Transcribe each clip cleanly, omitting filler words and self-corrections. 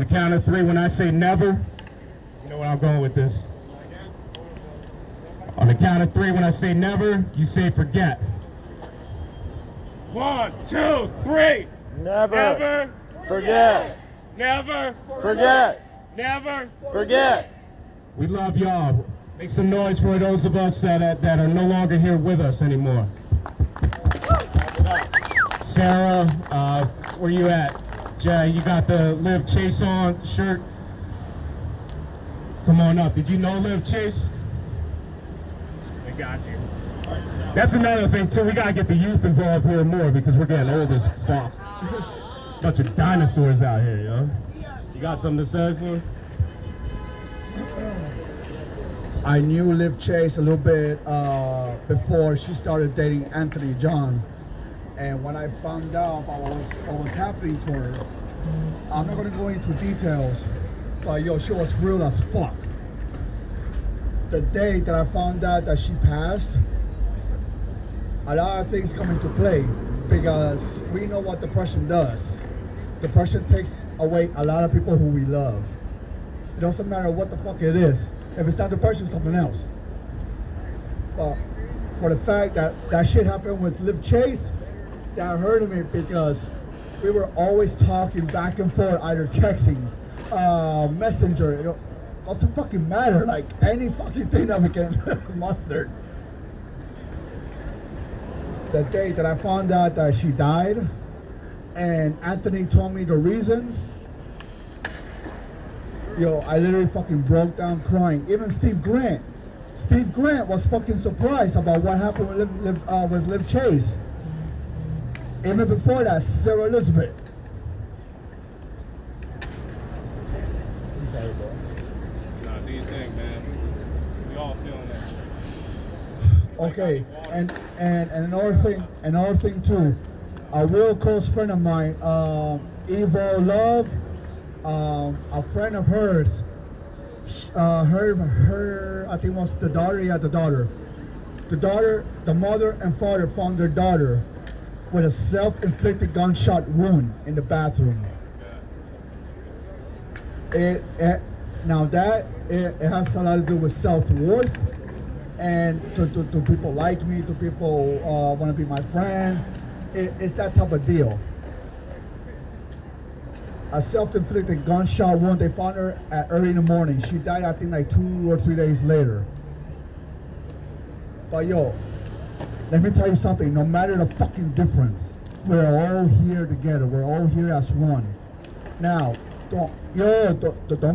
count of three, when I say never, you know where I'm going with this. On the count of three, when I say never, you say forget. 1, 2, 3. Never. Never. Forget. Never. Forget. Never. Forget. We love y'all. Make some noise for those of us that are no longer here with us anymore. Sarah, where you at? Jay, you got the Live Chase on shirt? Come on up. Did you know Live Chase? I got you. That's another thing too. We gotta get the youth involved here more because we're getting old as fuck. Bunch of dinosaurs out here, yo. You got something to say for? I knew Liv Chase a little bit before she started dating Anthony John, and when I found out about what was happening to her, I'm not gonna go into details, but yo, she was real as fuck. The day that I found out that she passed, a lot of things come into play because we know what depression does. Depression takes away a lot of people who we love. It doesn't matter what the fuck it is. If it's not depression, it's something else. But for the fact that that shit happened with Liv Chase, that hurted me because we were always talking back and forth, either texting, messenger, you know, doesn't fucking matter, like any fucking thing that we can muster. The day that I found out that she died, and Anthony told me the reasons, yo, I literally fucking broke down crying. Even Steve Grant was fucking surprised about what happened with Liv Chase. Even before that, Sarah Elizabeth. Nah, do you think, man? We all feeling that. Okay, and another thing too. A real close friend of mine, Evo Love, a friend of hers, her I think was the daughter, the mother and father found their daughter with a self-inflicted gunshot wound in the bathroom. It has a lot to do with self-worth, and to people like me, to people want to be my friend. It's that type of deal. A self-inflicted gunshot wound. They found her at early in the morning. She died, I think, like 2 or 3 days later. But yo, let me tell you something. No matter the fucking difference, we're all here together. We're all here as one. Now, don't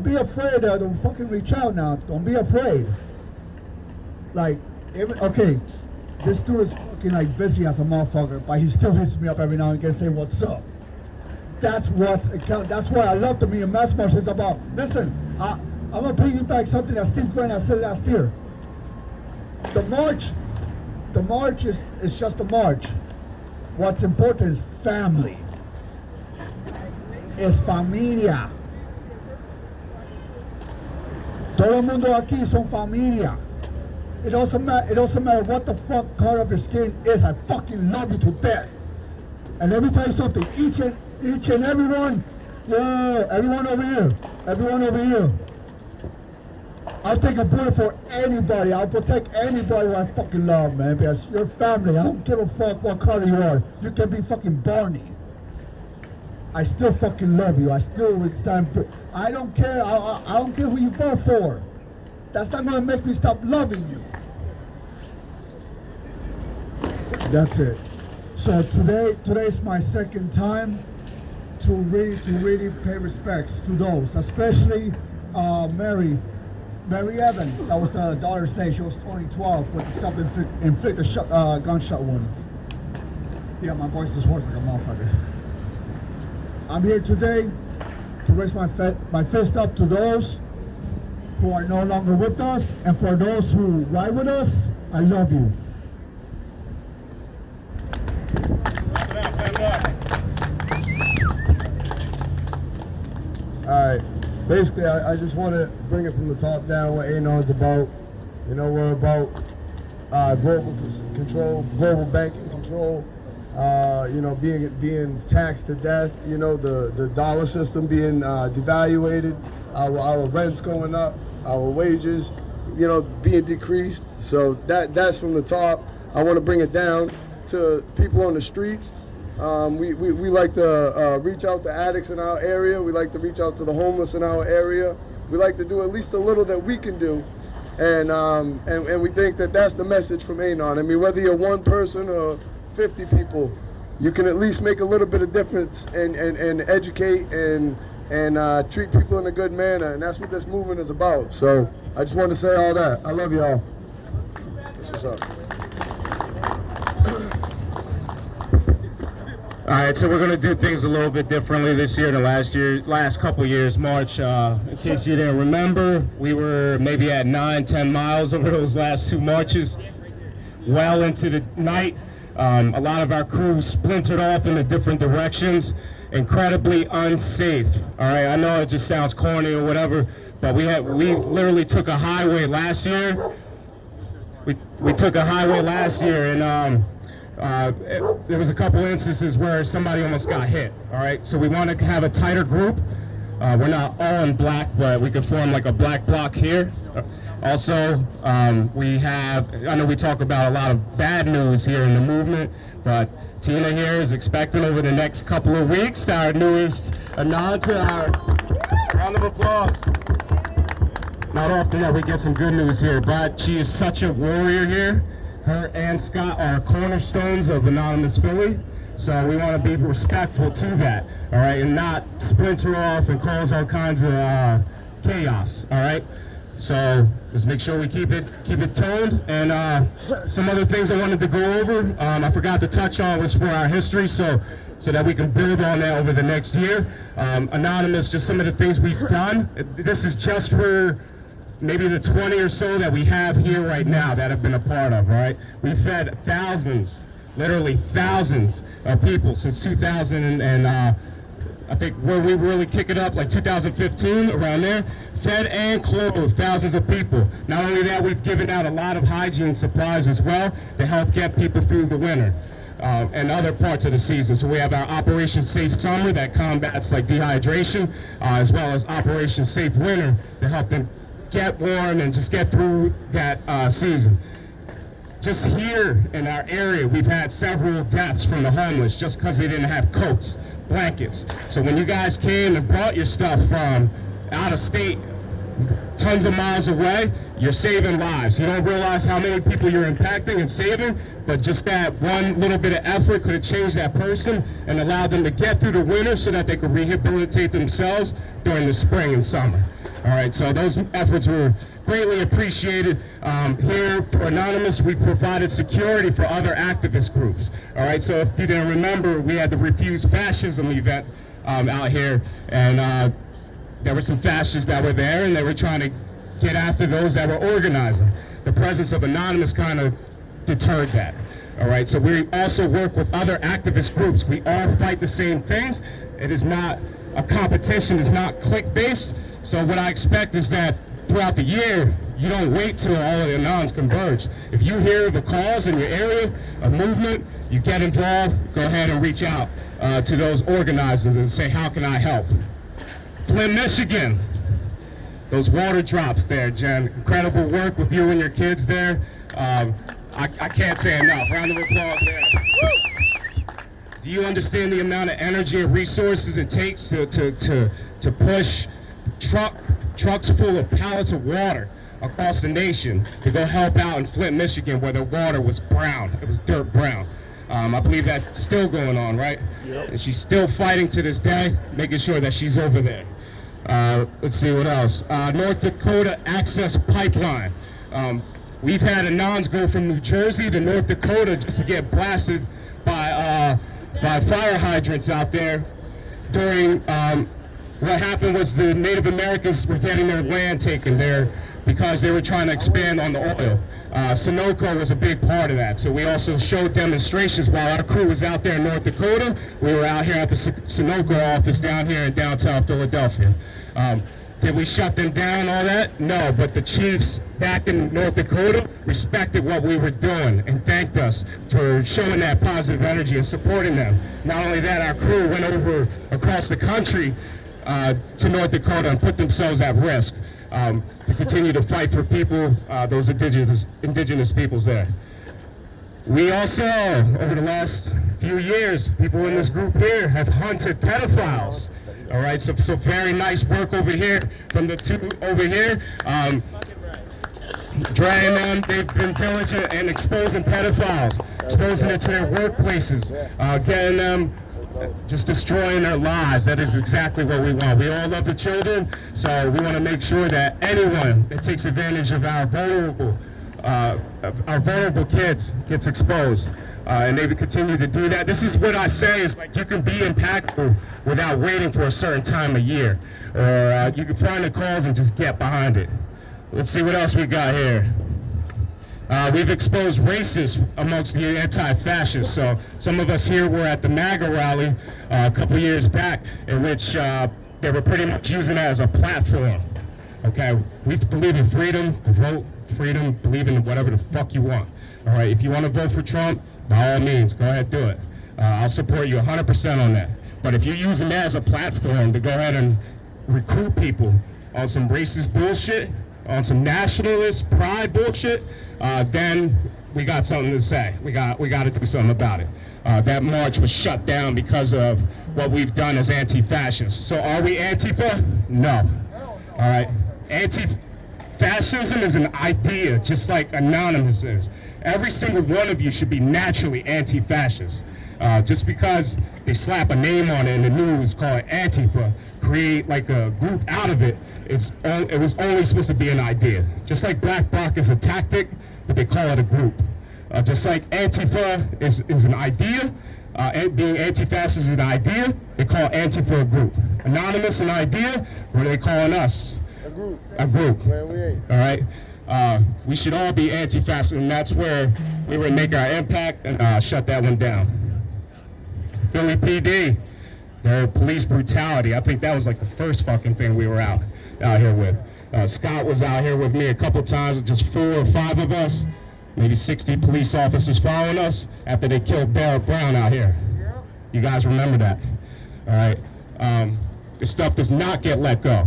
be afraid. Don't fucking reach out now. Don't be afraid. Like, okay, this dude is fucking like busy as a motherfucker, but he still hits me up every now and again saying what's up. That's why I love the Me and Mass March. It's about, listen, I'm gonna piggyback something that Steve Grant said last year. The march is just a march. What's important is family. Es familia. Todo el mundo aquí son familia. It doesn't matter what the fuck color of your skin is. I fucking love you to death. And let me tell you something. Each and everyone, everyone over here. I'll take a bullet for anybody. I'll protect anybody who I fucking love, man. Because you're family. I don't give a fuck what color you are. You can be fucking Barney. I still fucking love you. I still would stand. I don't care. I don't care who you vote for. That's not gonna make me stop loving you. That's it. So today's my second time to really pay respects to those, especially Mary Evans. That was the daughter's name. She was only 12 with the self-inflicted gunshot wound. Yeah, my voice is hoarse like a motherfucker. I'm here today to raise my fist up to those who are no longer with us, and for those who ride with us, I love you. Alright, basically I just want to bring it from the top down what anons about. You know, we're about global control, global banking control, you know, being taxed to death, you know, the dollar system being devaluated, our rents going up, our wages, you know, being decreased. So that's from the top. I want to bring it down to people on the streets. We like to reach out to addicts in our area. We like to reach out to the homeless in our area. We like to do at least a little that we can do. And we think that that's the message from Anon. I mean, whether you're one person or 50 people, you can at least make a little bit of difference and educate and treat people in a good manner. And that's what this movement is about. So I just want to say all that. I love y'all. That's what's up. All right, so we're going to do things a little bit differently this year than last couple years. March, in case you didn't remember, we were maybe at 9-10 miles over those last 2 marches, well into the night. A lot of our crew splintered off into different directions, incredibly unsafe. All right, I know it just sounds corny or whatever, but we literally took a highway last year. We took a highway last year, and there was a couple instances where somebody almost got hit. All right, so we want to have a tighter group. We're not all in black, but we could form like a black block here. Also, we have, I know we talk about a lot of bad news here in the movement, but Tina here is expecting over the next couple of weeks our newest anon to our round of applause. Not often that we get some good news here, but she is such a warrior here. Her and Scott are cornerstones of Anonymous Philly, so we want to be respectful to that, all right, and not splinter off and cause all kinds of chaos, all right? So just make sure we keep it toned. And some other things I wanted to go over, I forgot to touch on, was for our history, so that we can build on that over the next year. Anonymous, just some of the things we've done. This is just for maybe the 20 or so that we have here right now that have been a part of, right? We've fed thousands, literally thousands of people since 2000 and I think where we really kick it up, like 2015, around there, fed and clothed thousands of people. Not only that, we've given out a lot of hygiene supplies as well to help get people through the winter and other parts of the season. So we have our Operation Safe Summer that combats like dehydration, as well as Operation Safe Winter to help them get warm and just get through that season. Just here in our area, we've had several deaths from the homeless just because they didn't have coats, blankets. So when you guys came and brought your stuff from out of state, tons of miles away, you're saving lives. You don't realize how many people you're impacting and saving, but just that one little bit of effort could have changed that person and allowed them to get through the winter so that they could rehabilitate themselves during the spring and summer. All right, so those efforts were greatly appreciated. Here for Anonymous, we provided security for other activist groups. All right, so if you didn't remember, we had the Refuse Fascism event out here, and there were some fascists that were there, and they were trying to get after those that were organizing. The presence of Anonymous kind of deterred that. All right, so we also work with other activist groups. We all fight the same things. It is not a competition, it's not clique-based. So what I expect is that throughout the year, you don't wait till all of the anons converge. If you hear the calls in your area, a movement, you get involved, go ahead and reach out to those organizers and say, how can I help? Flint, Michigan, those water drops there, Jen. Incredible work with you and your kids there. I can't say enough. Round of applause there. Do you understand the amount of energy and resources it takes to push trucks full of pallets of water across the nation to go help out in Flint, Michigan, where the water was brown. It was dirt brown. I believe that's still going on, right? Yep. And she's still fighting to this day, making sure that she's over there. Let's see what else. North Dakota Access Pipeline. We've had anons go from New Jersey to North Dakota just to get blasted by fire hydrants out there during what happened was the Native Americans were getting their land taken there because they were trying to expand on the oil. Sunoco was a big part of that. So we also showed demonstrations while our crew was out there in North Dakota. We were out here at the Sunoco office down here in downtown Philadelphia. Did we shut them down, all that? No, but the chiefs back in North Dakota respected what we were doing and thanked us for showing that positive energy and supporting them. Not only that, our crew went over across the country to North Dakota and put themselves at risk to continue to fight for people, those indigenous peoples there. We also, over the last few years, people in this group here have hunted pedophiles. All right, so very nice work over here from the two over here. Drying them, they've been diligent in exposing pedophiles, exposing it to their workplaces, getting them, just destroying their lives. That is exactly what we want. We all love the children, so we want to make sure that anyone that takes advantage of our vulnerable kids gets exposed, and they would continue to do that. This is what I say is, like, you can be impactful without waiting for a certain time of year, or you can find the cause and just get behind it. Let's see what else we got here. We've exposed racists amongst the anti-fascists. So some of us here were at the MAGA rally a couple years back, in which they were pretty much using it as a platform. Okay, we believe in freedom to vote, freedom, believe in whatever the fuck you want. All right, if you want to vote for Trump, by all means, go ahead, do it. I'll support you 100% on that. But if you're using that as a platform to go ahead and recruit people on some racist bullshit, on some nationalist pride bullshit, then we got something to say. We got to do something about it. That march was shut down because of what we've done as anti-fascists. So are we Antifa? No. All right. Anti-fascism is an idea, just like Anonymous is. Every single one of you should be naturally anti-fascist. Just because they slap a name on it in the news, call it Antifa, create like a group out of it, it was only supposed to be an idea. Just like Black Bloc is a tactic, but they call it a group. Just like Antifa is an idea, being anti-fascist is an idea, they call Antifa a group. Anonymous an idea, what are they calling us? A group. A group. Man, we ain't. All right. We should all be anti-fascist, and that's where we would make our impact and shut that one down. Philly PD, their police brutality. I think that was like the first fucking thing we were out here with. Scott was out here with me a couple times, just 4 or 5 of us, maybe 60 police officers following us after they killed Barrett Brown out here. You guys remember that? All right. This stuff does not get let go.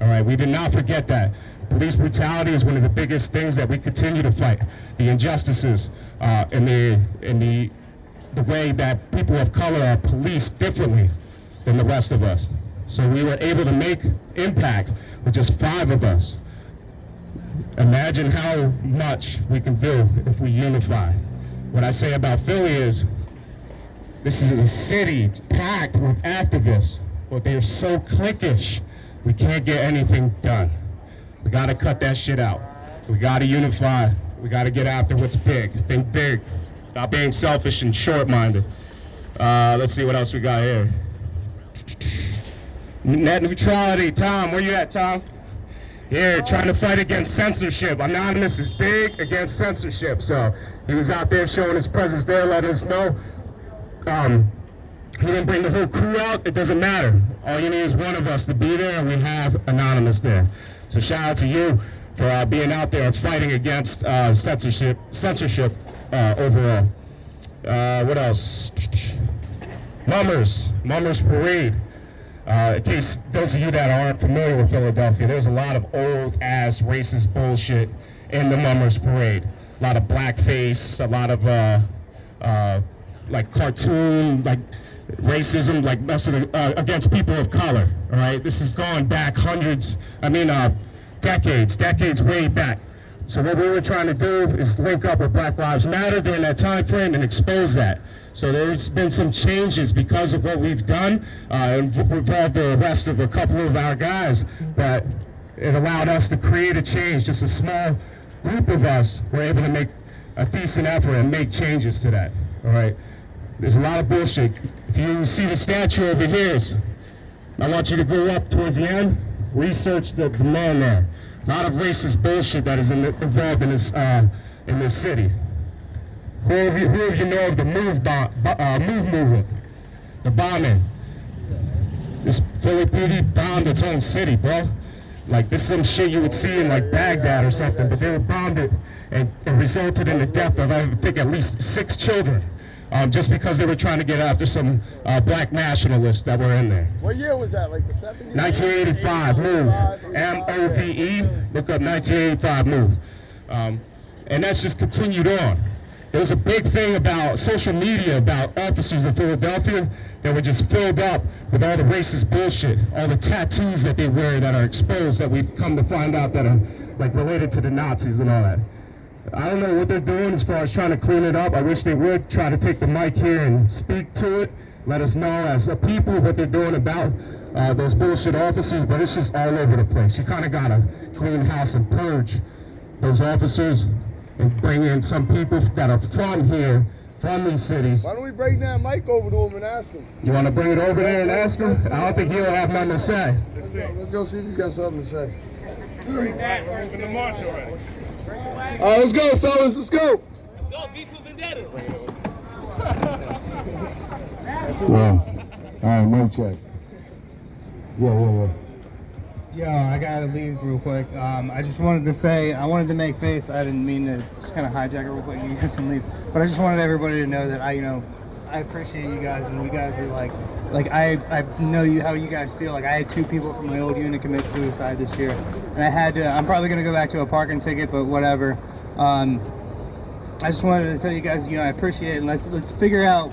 All right. We did not forget that. Police brutality is one of the biggest things that we continue to fight. The injustices and the way that people of color are policed differently than the rest of us. So we were able to make impact with just 5 of us. Imagine how much we can do if we unify. What I say about Philly is, this is a city packed with activists, but they're so cliquish, we can't get anything done. We gotta cut that shit out. We gotta unify. We gotta get after what's big. Think big. Stop being selfish and short-minded. Let's see what else we got here. Net neutrality. Tom, where you at, Tom? Here, trying to fight against censorship. Anonymous is big against censorship, so he was out there showing his presence there, letting us know. He didn't bring the whole crew out. It doesn't matter. All you need is one of us to be there, and we have Anonymous there. So shout out to you for being out there fighting against censorship overall. What else? Mummers Parade. In case those of you that aren't familiar with Philadelphia, there's a lot of old-ass racist bullshit in the Mummers Parade. A lot of blackface, a lot of like cartoon, like racism, like against people of color. All right, this has gone back decades way back. So what we were trying to do is link up with Black Lives Matter during that time frame and expose that. So there's been some changes because of what we've done, and involved the arrest of a couple of our guys, but it allowed us to create a change. Just a small group of us were able to make a decent effort and make changes to that. All right. There's a lot of bullshit. If you see the statue over here, I want you to go up towards the end, research the man there. A lot of racist bullshit that is involved in this city. Who of you know of the move movement? The bombing. This Philly PD bombed its own city, bro. Like, this is some shit you would see in like Baghdad or something, but they were bombed it, and it resulted in the death of, I think, at least 6 children, just because they were trying to get after some black nationalists that were in there. What year was that? Like the 70s? 1985, move. M-O-V-E, look up 1985, move. And that's just continued on. There was a big thing about social media about officers in Philadelphia that were just filled up with all the racist bullshit, all the tattoos that they wear that are exposed, that we've come to find out that are like related to the Nazis and all that. I don't know what they're doing as far as trying to clean it up. I wish they would try to take the mic here and speak to it. Let us know as a people what they're doing about those bullshit officers, but it's just all over the place. You kind of got to clean house and purge those officers and bring in some people that are from here, from these cities. Why don't we bring that mic over to him and ask him? You want to bring it over there and ask him? I don't think he'll have nothing to say. Let's go see if he's got something to say. We're moving the march already. All right, let's go, fellas. Let's go. Let's go, beef with vendetta. All right, mic check. Yeah. Yo, I gotta leave real quick. I just wanted to say, I wanted to make face. I didn't mean to just kind of hijack it real quick. You guys can leave. But I just wanted everybody to know that I appreciate you guys, and you guys are like I know how you guys feel. Like, I had 2 people from my old unit commit suicide this year, and I had to. I'm probably gonna go back to a parking ticket, but whatever. I just wanted to tell you guys, I appreciate it. And let's figure out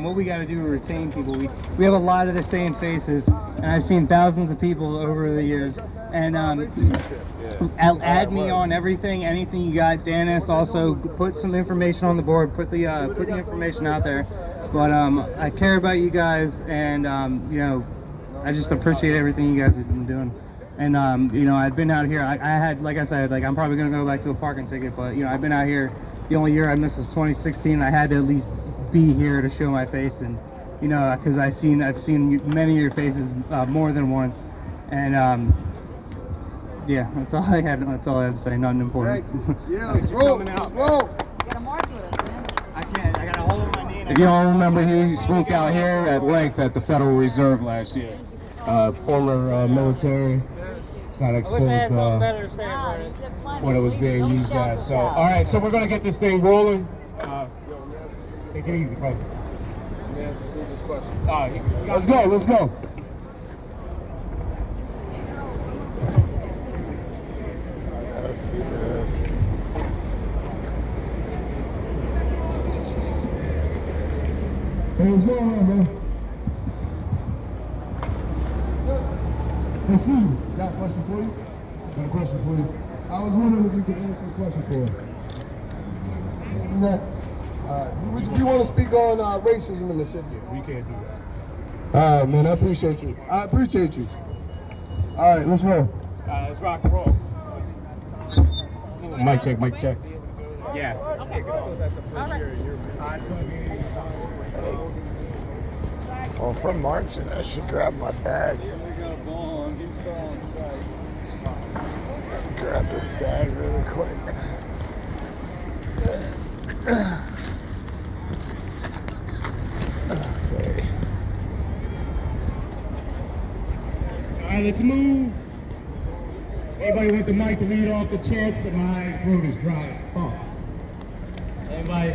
what we got to do to retain people. We have a lot of the same faces, and I've seen thousands of people over the years. And add me on everything, anything you got. Dennis, also put some information on the board. Put the information out there. But I care about you guys, and I just appreciate everything you guys have been doing. And I've been out here. I had, like I said, I'm probably gonna go back to a parking ticket, but I've been out here. The only year I missed was 2016. I had to at least be here to show my face, and because I've seen many of your faces more than once, and yeah, that's all I had. That's all I had to say. Nothing important. Yeah, roll. Coming out. Roll. You gotta march with us, man. I can't. I got a hold of my knee. If you all remember, he spoke out here at length at the Federal Reserve last year. Former military, kind of I wish I had something exposed better to say about it. what it was being used as. So, all right, so we're gonna get this thing rolling. Take it easy, brother. Let's go. Let's go. Yes. Hey, what's going on, bro? Excuse me, got a question for you? Got a question for you. I was wondering if you could answer a question for us. You want to speak on racism in the city? We can't do that. All right, man, I appreciate you. All right, let's roll. Let's rock and roll. Mic check, mic check. Yeah. Oh, from marching, I should grab my bag. Grab this bag really quick. Okay. All right, let's move. Anybody want the mic to lead off the chants? My throat is dry as fuck. Anybody?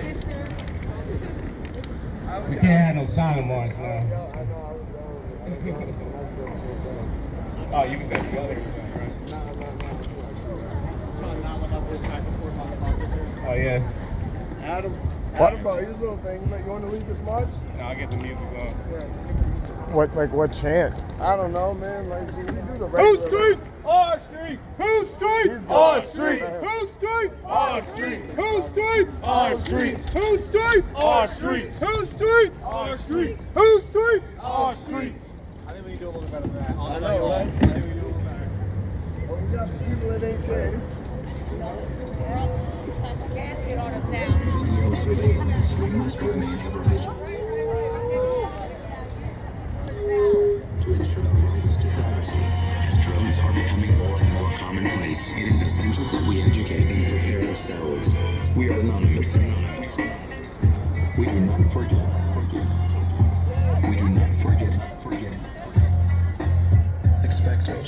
We can't have no silent march now. Oh, you can say the other. Oh, yeah. Adam, here's a little thing. You want to lead this march? No, I'll get the music going. What chant? I don't know, man. You do the Whose regular. streets? Our streets. Whose streets? Our streets. Whose streets? Our streets. Whose streets? Our streets. Whose streets? Our streets. Whose streets? Our streets. Whose streets? Our streets. I think we can do a little better than that. I know, right? I think we can do a little better. Well, we got the people that ain't changed. Gasket on us now. We must remain ever vigilant to ensure drones to privacy. As drones are becoming more and more commonplace, it is essential that we educate and prepare ourselves. We are anonymous. We do not forget. We do not forget. Expect us.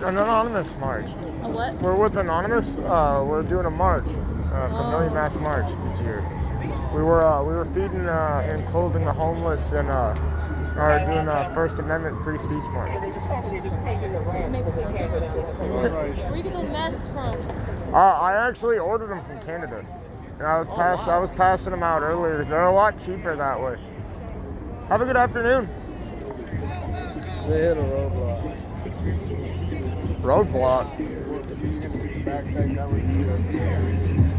An anonymous march. A what? We're with Anonymous. We're doing a march, for No Mass March this year. We were feeding and clothing the homeless and are doing a First Amendment free speech march. Makes sense. Where you get those masks from? I actually ordered them from Canada, and I was passing them out earlier. They're a lot cheaper that way. Have a good afternoon. They hit a roadblock. Roadblock.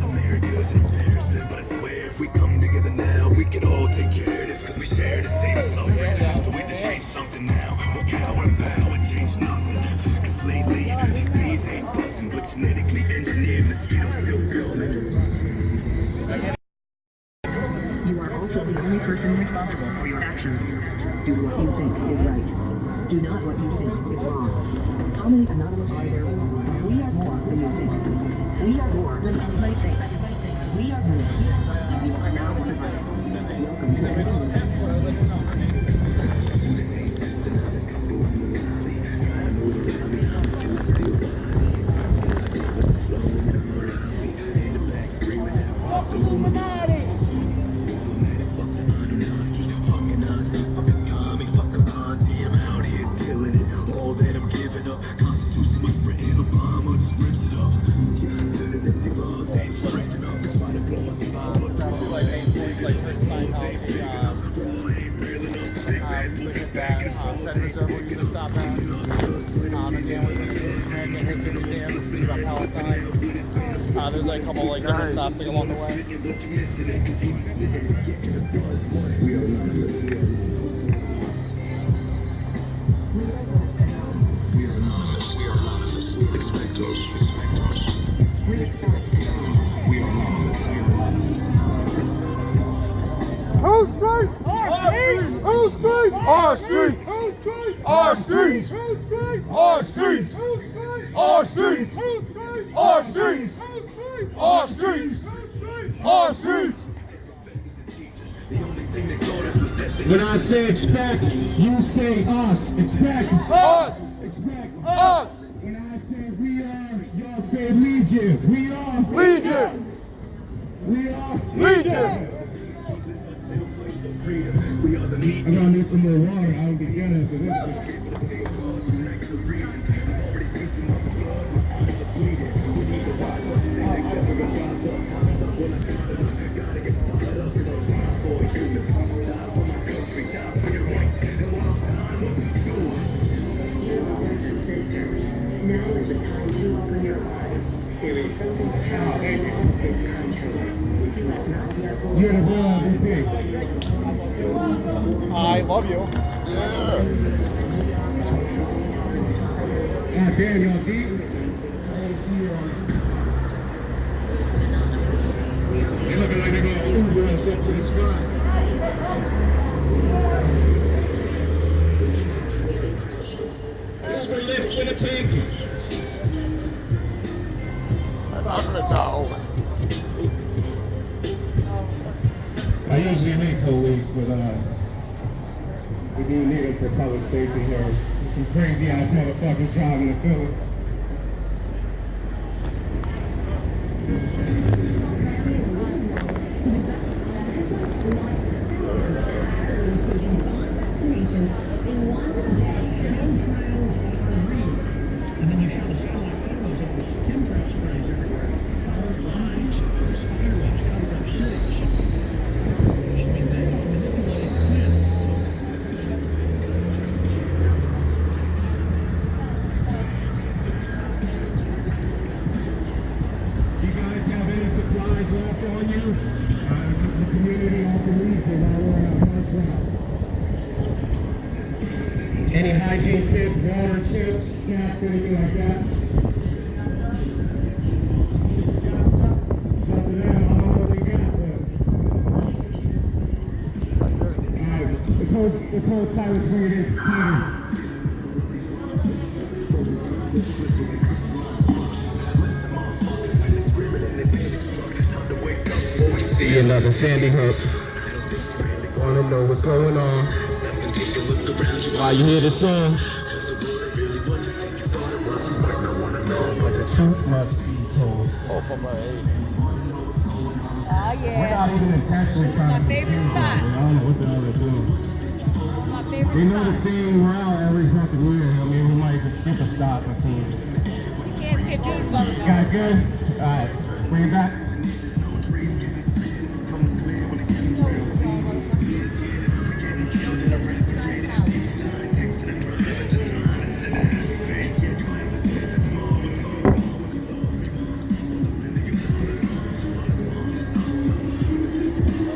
America's embarrassment, but I swear if we come together now, we can all take care of this, cause we share the same suffering. So we can change something now, or cower and bow and change nothing. Cause lately, these bees ain't buzzing, but genetically engineered mosquitoes still coming. You are also the only person responsible for your actions. Do what you think is right. Do not what you think is wrong. How many anonymous are there? We are more than you think. We are more than anybody thinks. We are more. You are now one of us. Welcome to Anonymous. There's like a couple like different stops like along the way. Whose streets? Whose streets? Our streets. Whose streets? Our streets. Whose streets? Our streets. Whose streets? Our streets. Whose streets? Our streets. Whose streets? Our streets. Our streets. When I say expect, you say us. Expect Us. Expect Us. When I say we are, y'all say legion. We are Legion. We are Legion. I'm gonna need some more water. I don't get done after this. Now is the time to open your eyes. There is something terrible in this country. You have not yet You're the real MVP. I love you. God damn, y'all deep. They're looking like they're gonna Uber us up to the spot. This is for lift for the tanky. I usually hate police, but we do need it for public safety here. Some crazy ass motherfuckers driving the Philly. Any hygiene tips, water, chips, snacks, anything like that? Nothing there, I don't know what they got, but... Alright, let's hold tight, let's bring it in tighter. See another Sandy Hook. Wanna know what's going on? While you hear the song, the truth must be told. Oh yeah. We're not even intentionally trying My to favorite spot. I don't know what the hell they're doing. My favorite They know spot. the saying we're out every fucking year. I mean, we might just skip a stop. I think. You can't skip Judas Brothers. You guys good? Alright, bring it back.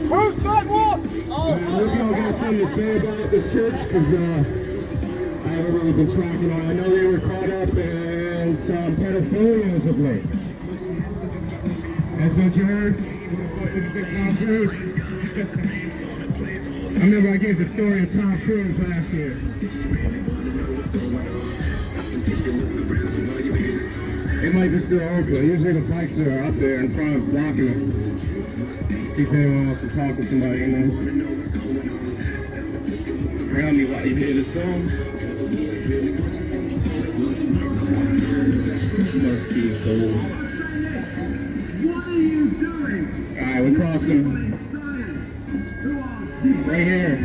Who's sidewalk? We're gonna get something to say about this church because I haven't really been tracking on. I know they were caught up in some pedophilia as of late. That's what you heard? This is Tom Cruise. I remember I gave the story of Tom Cruise last year. It might be still open. Usually the bikes are up there in front of blocking it. In case anyone wants to talk to somebody, you know. Around me while you hear the song. Must be cold. What are you doing? Alright, we're crossing. Right here.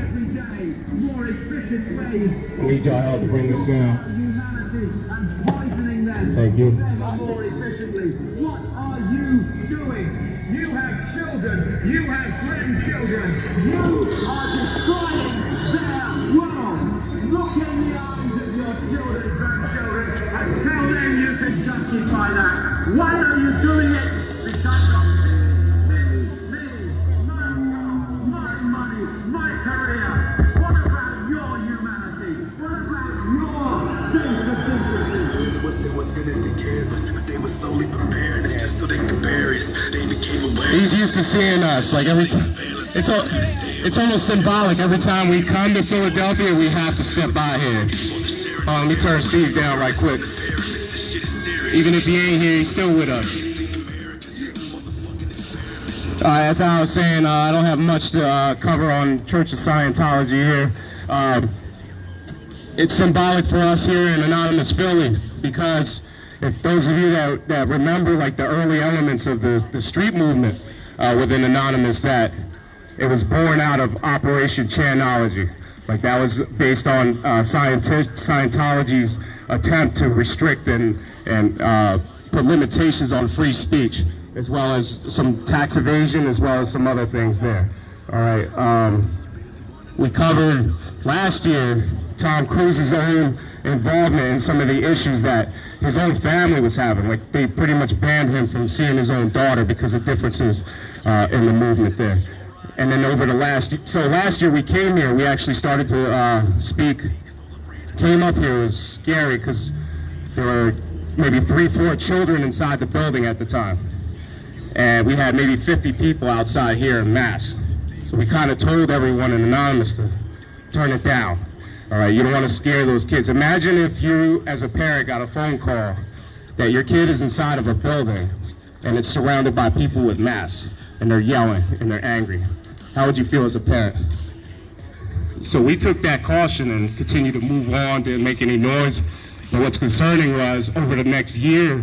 More efficient ways I need y'all help to bring this down. humanity and poisoning them. Thank you. More efficiently. What are you doing? You have children. You have grandchildren. You are destroying their world. Look in the eyes of your children, grandchildren, and tell them you can justify that. Why are you doing it? Because of me, my money, my career. What about your humanity? What about your sense of decency? They was gonna take care of us, but they were slowly preparing us just so they could bury us. They became aware. He's used to seeing us, like every time. It's almost symbolic. Every time we come to Philadelphia, we have to step by here. Let me turn Steve down right quick. Even if he ain't here, he's still with us. As I was saying, I don't have much to cover on Church of Scientology here. It's symbolic for us here in Anonymous Philly because if those of you that remember like the early elements of the street movement within Anonymous, that it was born out of Operation Chanology. Like that was based on Scientology's attempt to restrict and put limitations on free speech, as well as some tax evasion, as well as some other things there. All right. We covered last year Tom Cruise's own involvement in some of the issues that his own family was having. Like they pretty much banned him from seeing his own daughter because of differences in the movement there. And then over the last year we came here, we actually started to speak, came up here. It was scary because there were maybe 3-4 children inside the building at the time. And we had maybe 50 people outside here in mass. So we kind of told everyone in Anonymous to turn it down. All right, you don't want to scare those kids. Imagine if you, as a parent, got a phone call that your kid is inside of a building and it's surrounded by people with masks and they're yelling and they're angry. How would you feel as a parent? So we took that caution and continued to move on, didn't make any noise. But what's concerning was over the next year,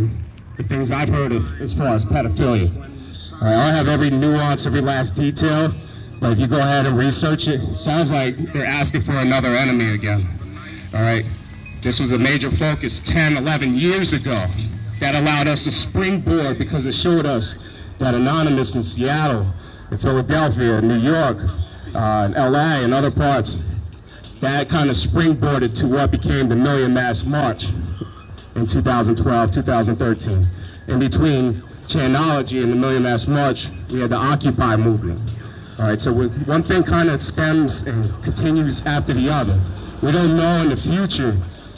the things I've heard of as far as pedophilia. All right, I'll have every nuance, every last detail. But if you go ahead and research it, sounds like they're asking for another enemy again. All right, this was a major focus 10, 11 years ago. That allowed us to springboard because it showed us that Anonymous in Seattle, in Philadelphia, in New York, in LA, and other parts, that kind of springboarded to what became the Million Mask March in 2012, 2013. In between Chanology and the Million Mask March, we had the Occupy movement. All right, so one thing kind of stems and continues after the other. We don't know in the future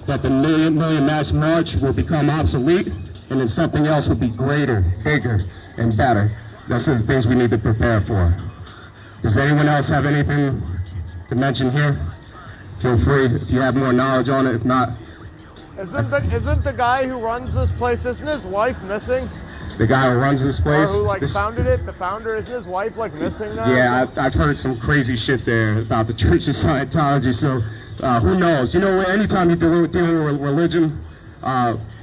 that the million mass march will become obsolete, and then something else will be greater, bigger, and better. Those are the things we need to prepare for. Does anyone else have anything to mention here? Feel free if you have more knowledge on it. If not, Isn't the guy who runs this place, isn't his wife missing? the guy who runs this place, Or who founded it, the founder, isn't his wife missing now? yeah, I've heard some crazy shit there about the Church of Scientology. So who knows? You know, anytime you're dealing with religion,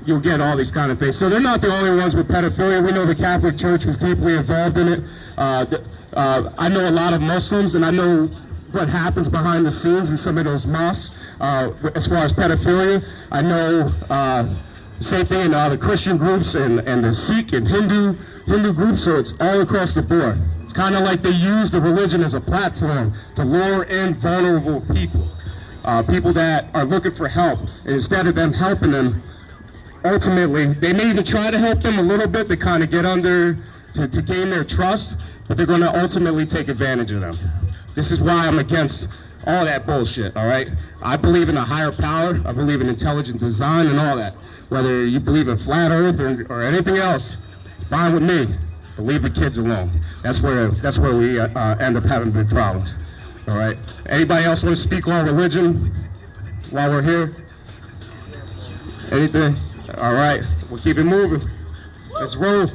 you'll get all these kind of things. So they're not the only ones with pedophilia. We know the Catholic Church was deeply involved in it. I know a lot of Muslims, and I know what happens behind the scenes in some of those mosques as far as pedophilia. I know the same thing in the Christian groups and the Sikh and Hindu groups, so it's all across the board. It's kind of like they use the religion as a platform to lure in vulnerable people, people that are looking for help. And instead of them helping them, ultimately, they may even try to help them a little bit to kind of get under, to gain their trust, but they're going to ultimately take advantage of them. This is why I'm against all that bullshit, all right? I believe in a higher power. I believe in intelligent design and all that. Whether you believe in flat earth or anything else, fine with me. But leave the kids alone. That's where we end up having big problems, all right? Anybody else want to speak on religion while we're here? Anything? All right, we'll keep it moving. Let's roll.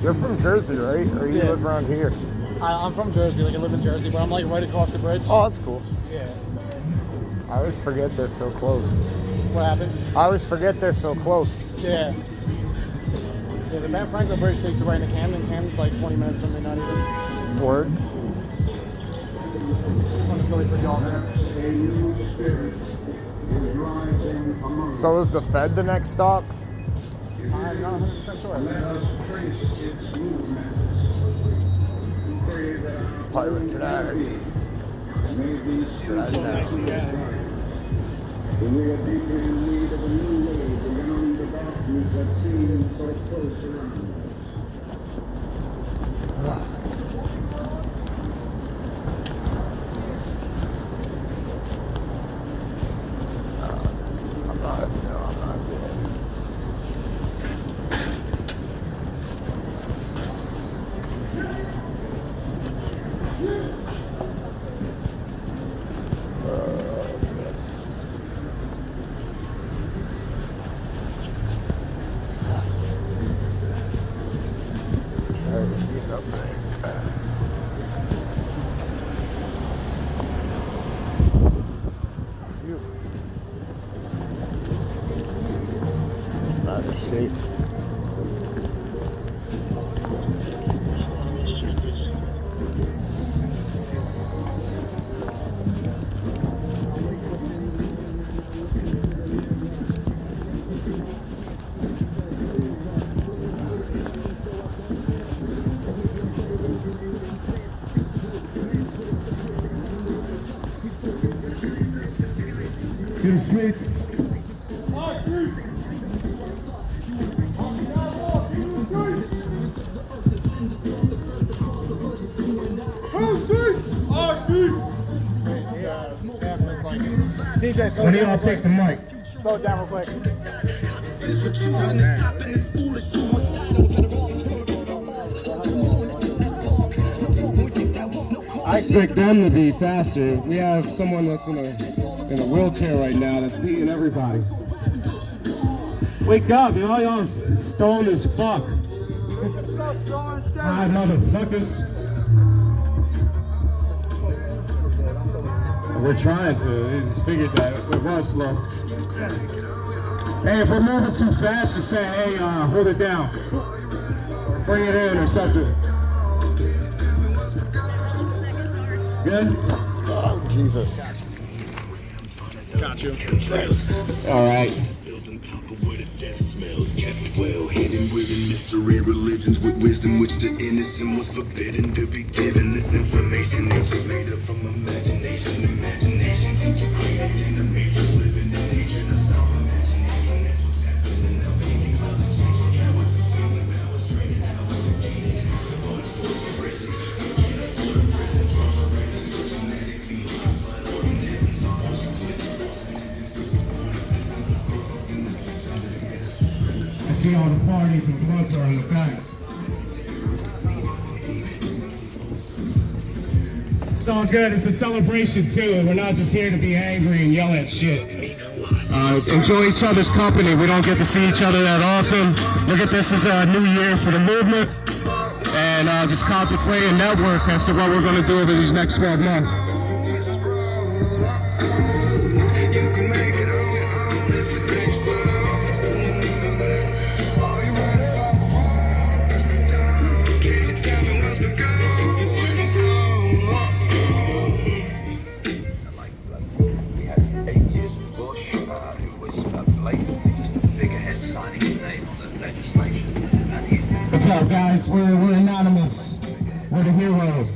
You're from Jersey, right? Or you live around here? I'm from Jersey, I live in Jersey, but I'm right across the bridge. Oh, that's cool. Yeah. I always forget they're so close. What happened? I always forget they're so close. Yeah. Yeah, the Ben Franklin Bridge takes you right into Camden. Camden's like 20 minutes from me, not even. Word. So is the Fed the next stop? I'm not 100% sure. Pirate flag. Flag now. We are deeply in need of a new way beyond the darkness that seems so close around. I'm not good. Not a safe. To the streets. DJ, When do y'all take the mic? slow it down real quick. I expect them to be faster. We have someone that's in a wheelchair right now that's beating everybody. Wake up, y'all stoned as fuck. Hi, motherfuckers. We're trying to. They just figured that we're going slow. Hey, if we're moving too fast, just say, hey, hold it down. Bring it in or something. Good? Oh, Jesus. Got you. All right. Kept well hidden within mystery religions with wisdom which the innocent was forbidden to be given. This information ain't just made up from imagination. Imaginations integrated in the matrix, living in nature. Now stop imagining that's what's happening now. Baby, clouds are changing. Cowards are feeling powers draining. Hours are gaining. All the force of racing. Can't afford a prison. Prosperous, genetically modified organisms. All you with the force and I see all the parties and blunts are in the back. It's all good. It's a celebration too. We're not just here to be angry and yell at shit. Enjoy each other's company. We don't get to see each other that often. Look at this as a new year for the movement, and just contemplate and network as to what we're going to do over these next 12 months. What's up, guys? We're anonymous. We're the heroes.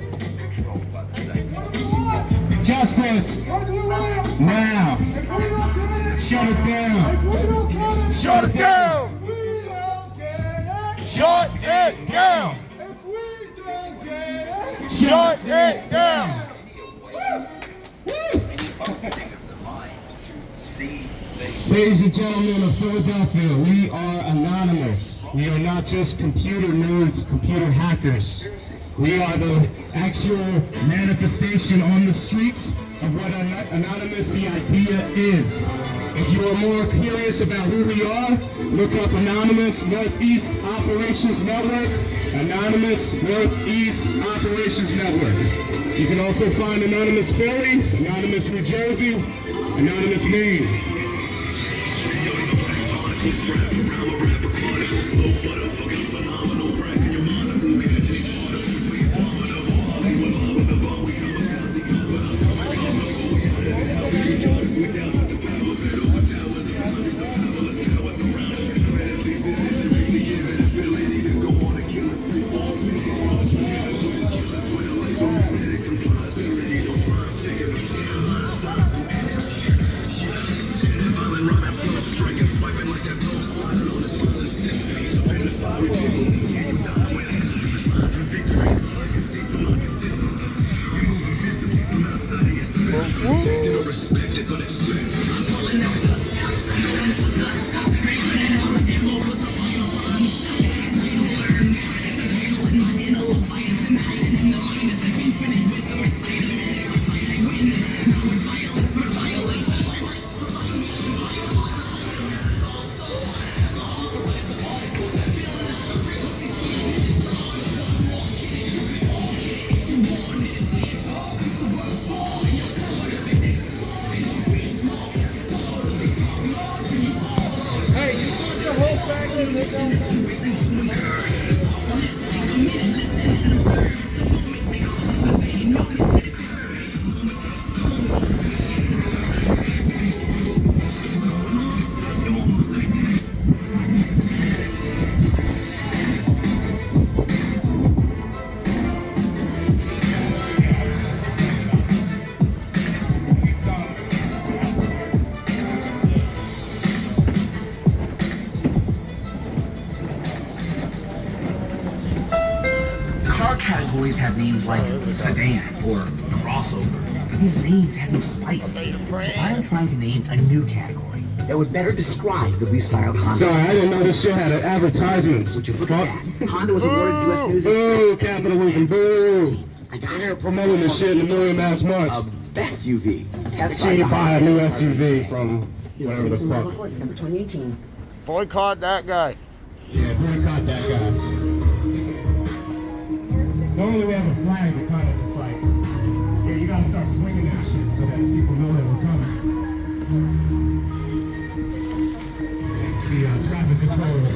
Justice! Now! Shut it down! Shut it down! Shut it down! Shut it down! Ladies and gentlemen of Philadelphia, we are anonymous. We are not just computer nerds, computer hackers. We are the actual manifestation on the streets of what anonymous the idea is. If you are more curious about who we are, look up Anonymous Northeast Operations Network, Anonymous Northeast Operations Network. You can also find Anonymous Philly, Anonymous New Jersey, Anonymous Maine. Categories have names like sedan or crossover. These names have no spice. So I'm trying to name a new category that would better describe the resale Honda. Sorry, I didn't know this shit had advertisements. Would you look at that? Honda was awarded U.S. News. Boo, capitalism, boo. We're here promoting this shit in the Million Mass March. Best UV. Make sure you buy a new SUV from whatever the fuck. Number 2018. Boycott that guy. Yeah, boycott that guy. Normally we have a flag that kind of just like, yeah, you gotta start swinging that shit so that people know that we're coming. The traffic controller.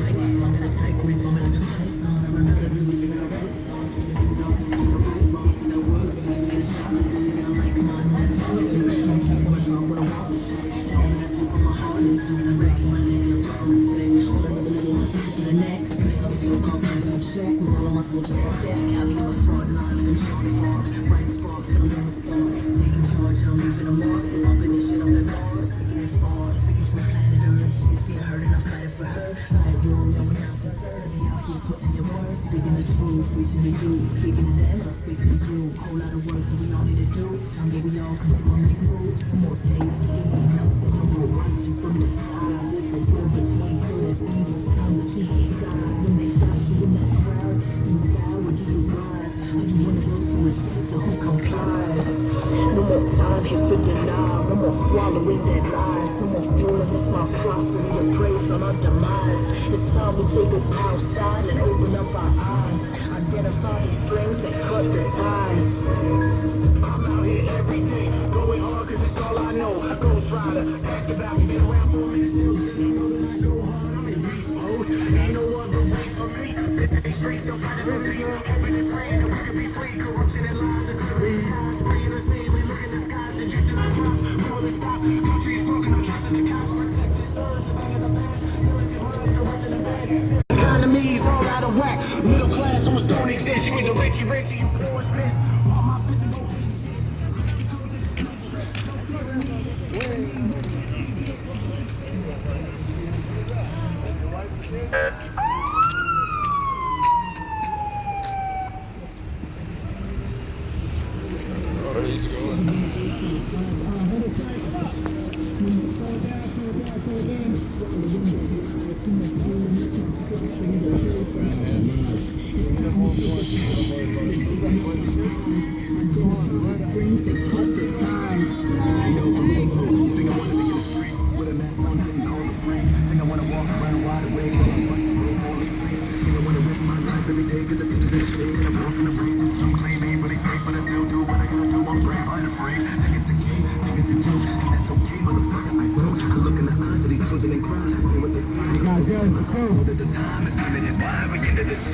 Economy's all out of whack. Middle class almost don't exist. You get the richy, you poor bitch. All my business.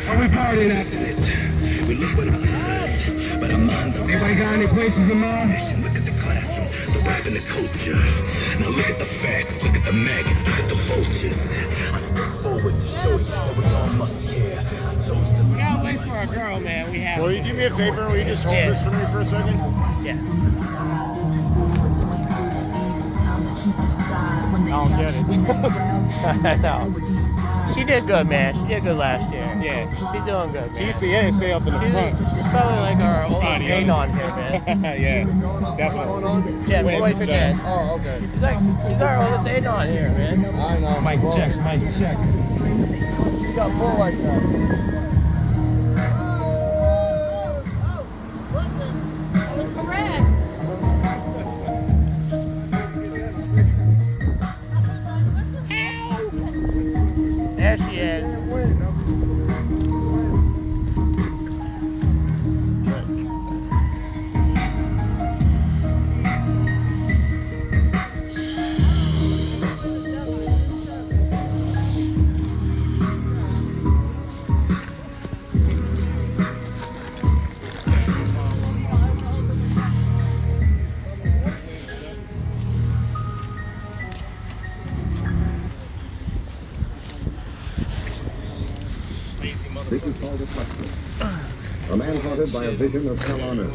Are we partying after this? We look with our eyes, but our minds are. Anybody got any places in mind? Look at the classroom, the rap and the culture. Now look at the facts, look at the maggots, look at the vultures. I step forward to show you that we all must care. I chose to. We gotta wait for a girl, man. We have. Will you do me a favor? Will you just hold this for me for a second? Yeah. I don't get it. I know. She did good, man. She did good last year. Yeah. She's doing good, man. She used to stay up in the front. She's probably like our oldest anon here, man. Yeah, definitely. Yeah, boy forget. Oh, okay. She's our oldest anon here, man. I know. Mic check, mic check. You got full like that. There she is. This is called a fractional. A man haunted by a vision of hell on earth.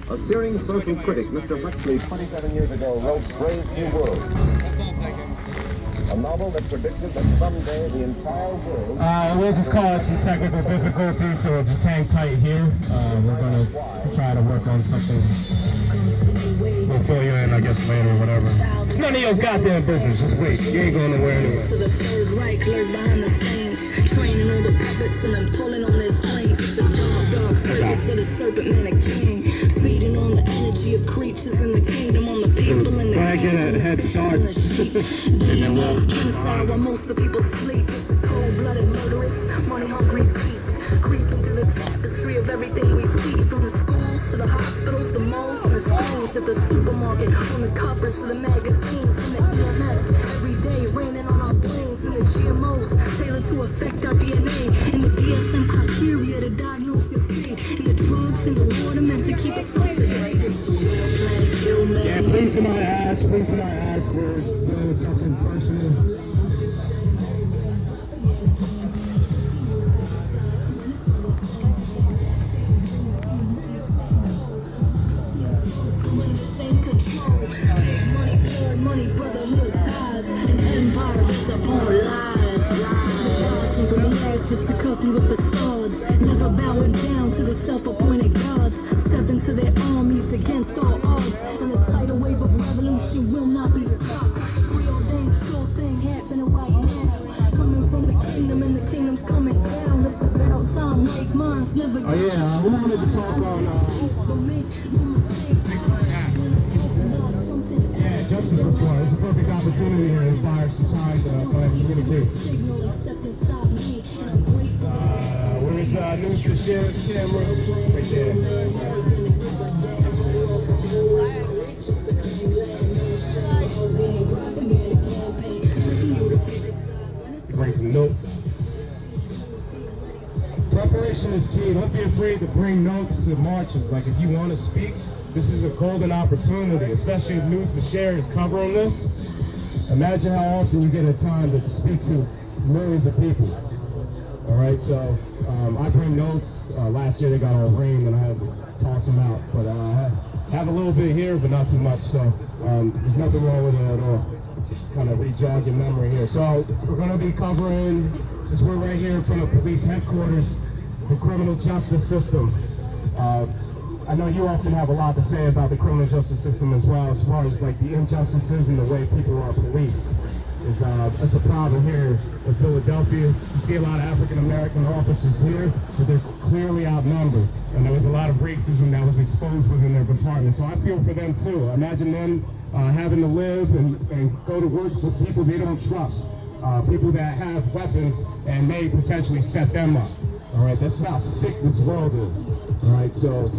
A searing social critic, Mr. Huxley, 27 years ago, wrote Brave New World. A novel that predicted that someday the entire world... We'll just call it some technical difficulties, so just hang tight here. We're going to try to work on something. We'll fill you in, I guess, later or whatever. It's none of your goddamn business. Just wait. You ain't going nowhere anyway. To the third Reich, lurk behind the scenes, training all the puppets and then pulling on their strings. It's a dark, dark house with a serpent man a king, feeding on the energy of creatures in the kingdom, on the people in the I get a head start. inside while most of the people sleep. It's a cold-blooded murderous, money-hungry beast, creeping through the tapestry of everything we see, from the schools to the hospitals, the malls and the schools, at the supermarket, on the covers of the magazines, and the EMFs, every day raining on our brains, and the GMOs tailored to affect our DNA, and the DSM criteria to diagnose your state, and the drugs and the water meant to keep us so sedated. Yeah, please my ass, we're doing something personal. Money, brotherhood ties, and empire is upon lies. Rising from the ashes to cut through the facades, never bowing down to the self-appointed gods, stepping to their armies against all odds, and the tidal wave of revolution will not be stopped. Preordained sure thing happening right now, coming from the kingdom, and the kingdom's coming down. It's about time, make minds never. Oh yeah, we wanted to talk on justice reform. It's a perfect opportunity here to buy some time to go ahead and communicate. Where's News for Sheriff's camera? Right there. Bring some notes. Preparation is key. Don't be afraid to bring notes to marches. Like if you want to speak, this is a golden opportunity, especially if News to Share is covering this. Imagine how often you get a time to speak to millions of people. All right, so I bring notes. Last year they got all rained and I had to toss them out. But I have a little bit here, but not too much. So there's nothing wrong with it at all. Kind of re-jog your memory here. So we're going to be covering, since we're right here in front of police headquarters, the criminal justice system. I know you often have a lot to say about the criminal justice system as well, as far as like the injustices and the way people are policed. It's a problem here in Philadelphia. You see a lot of African American officers here, but they're clearly outnumbered. And there was a lot of racism that was exposed within their department. So I feel for them too. Imagine them having to live and go to work with people they don't trust. People that have weapons and may potentially set them up. All right, that's how sick this world is. All right, so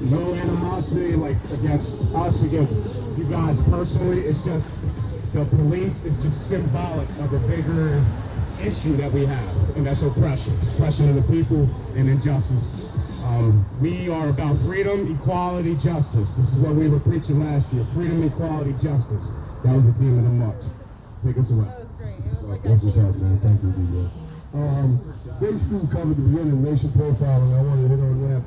no animosity like against us, against you guys personally. It's just the police is just symbolic of a bigger issue that we have, and that's oppression of the people and injustice. We are about freedom, equality, justice. This is what we were preaching last year: freedom, equality, justice. That was the theme of the march. Take us away. That was great. It was like That's what's up, man. Thank you, DJ. Basically, we covered the beginning, racial profiling. I wanted to hit on that.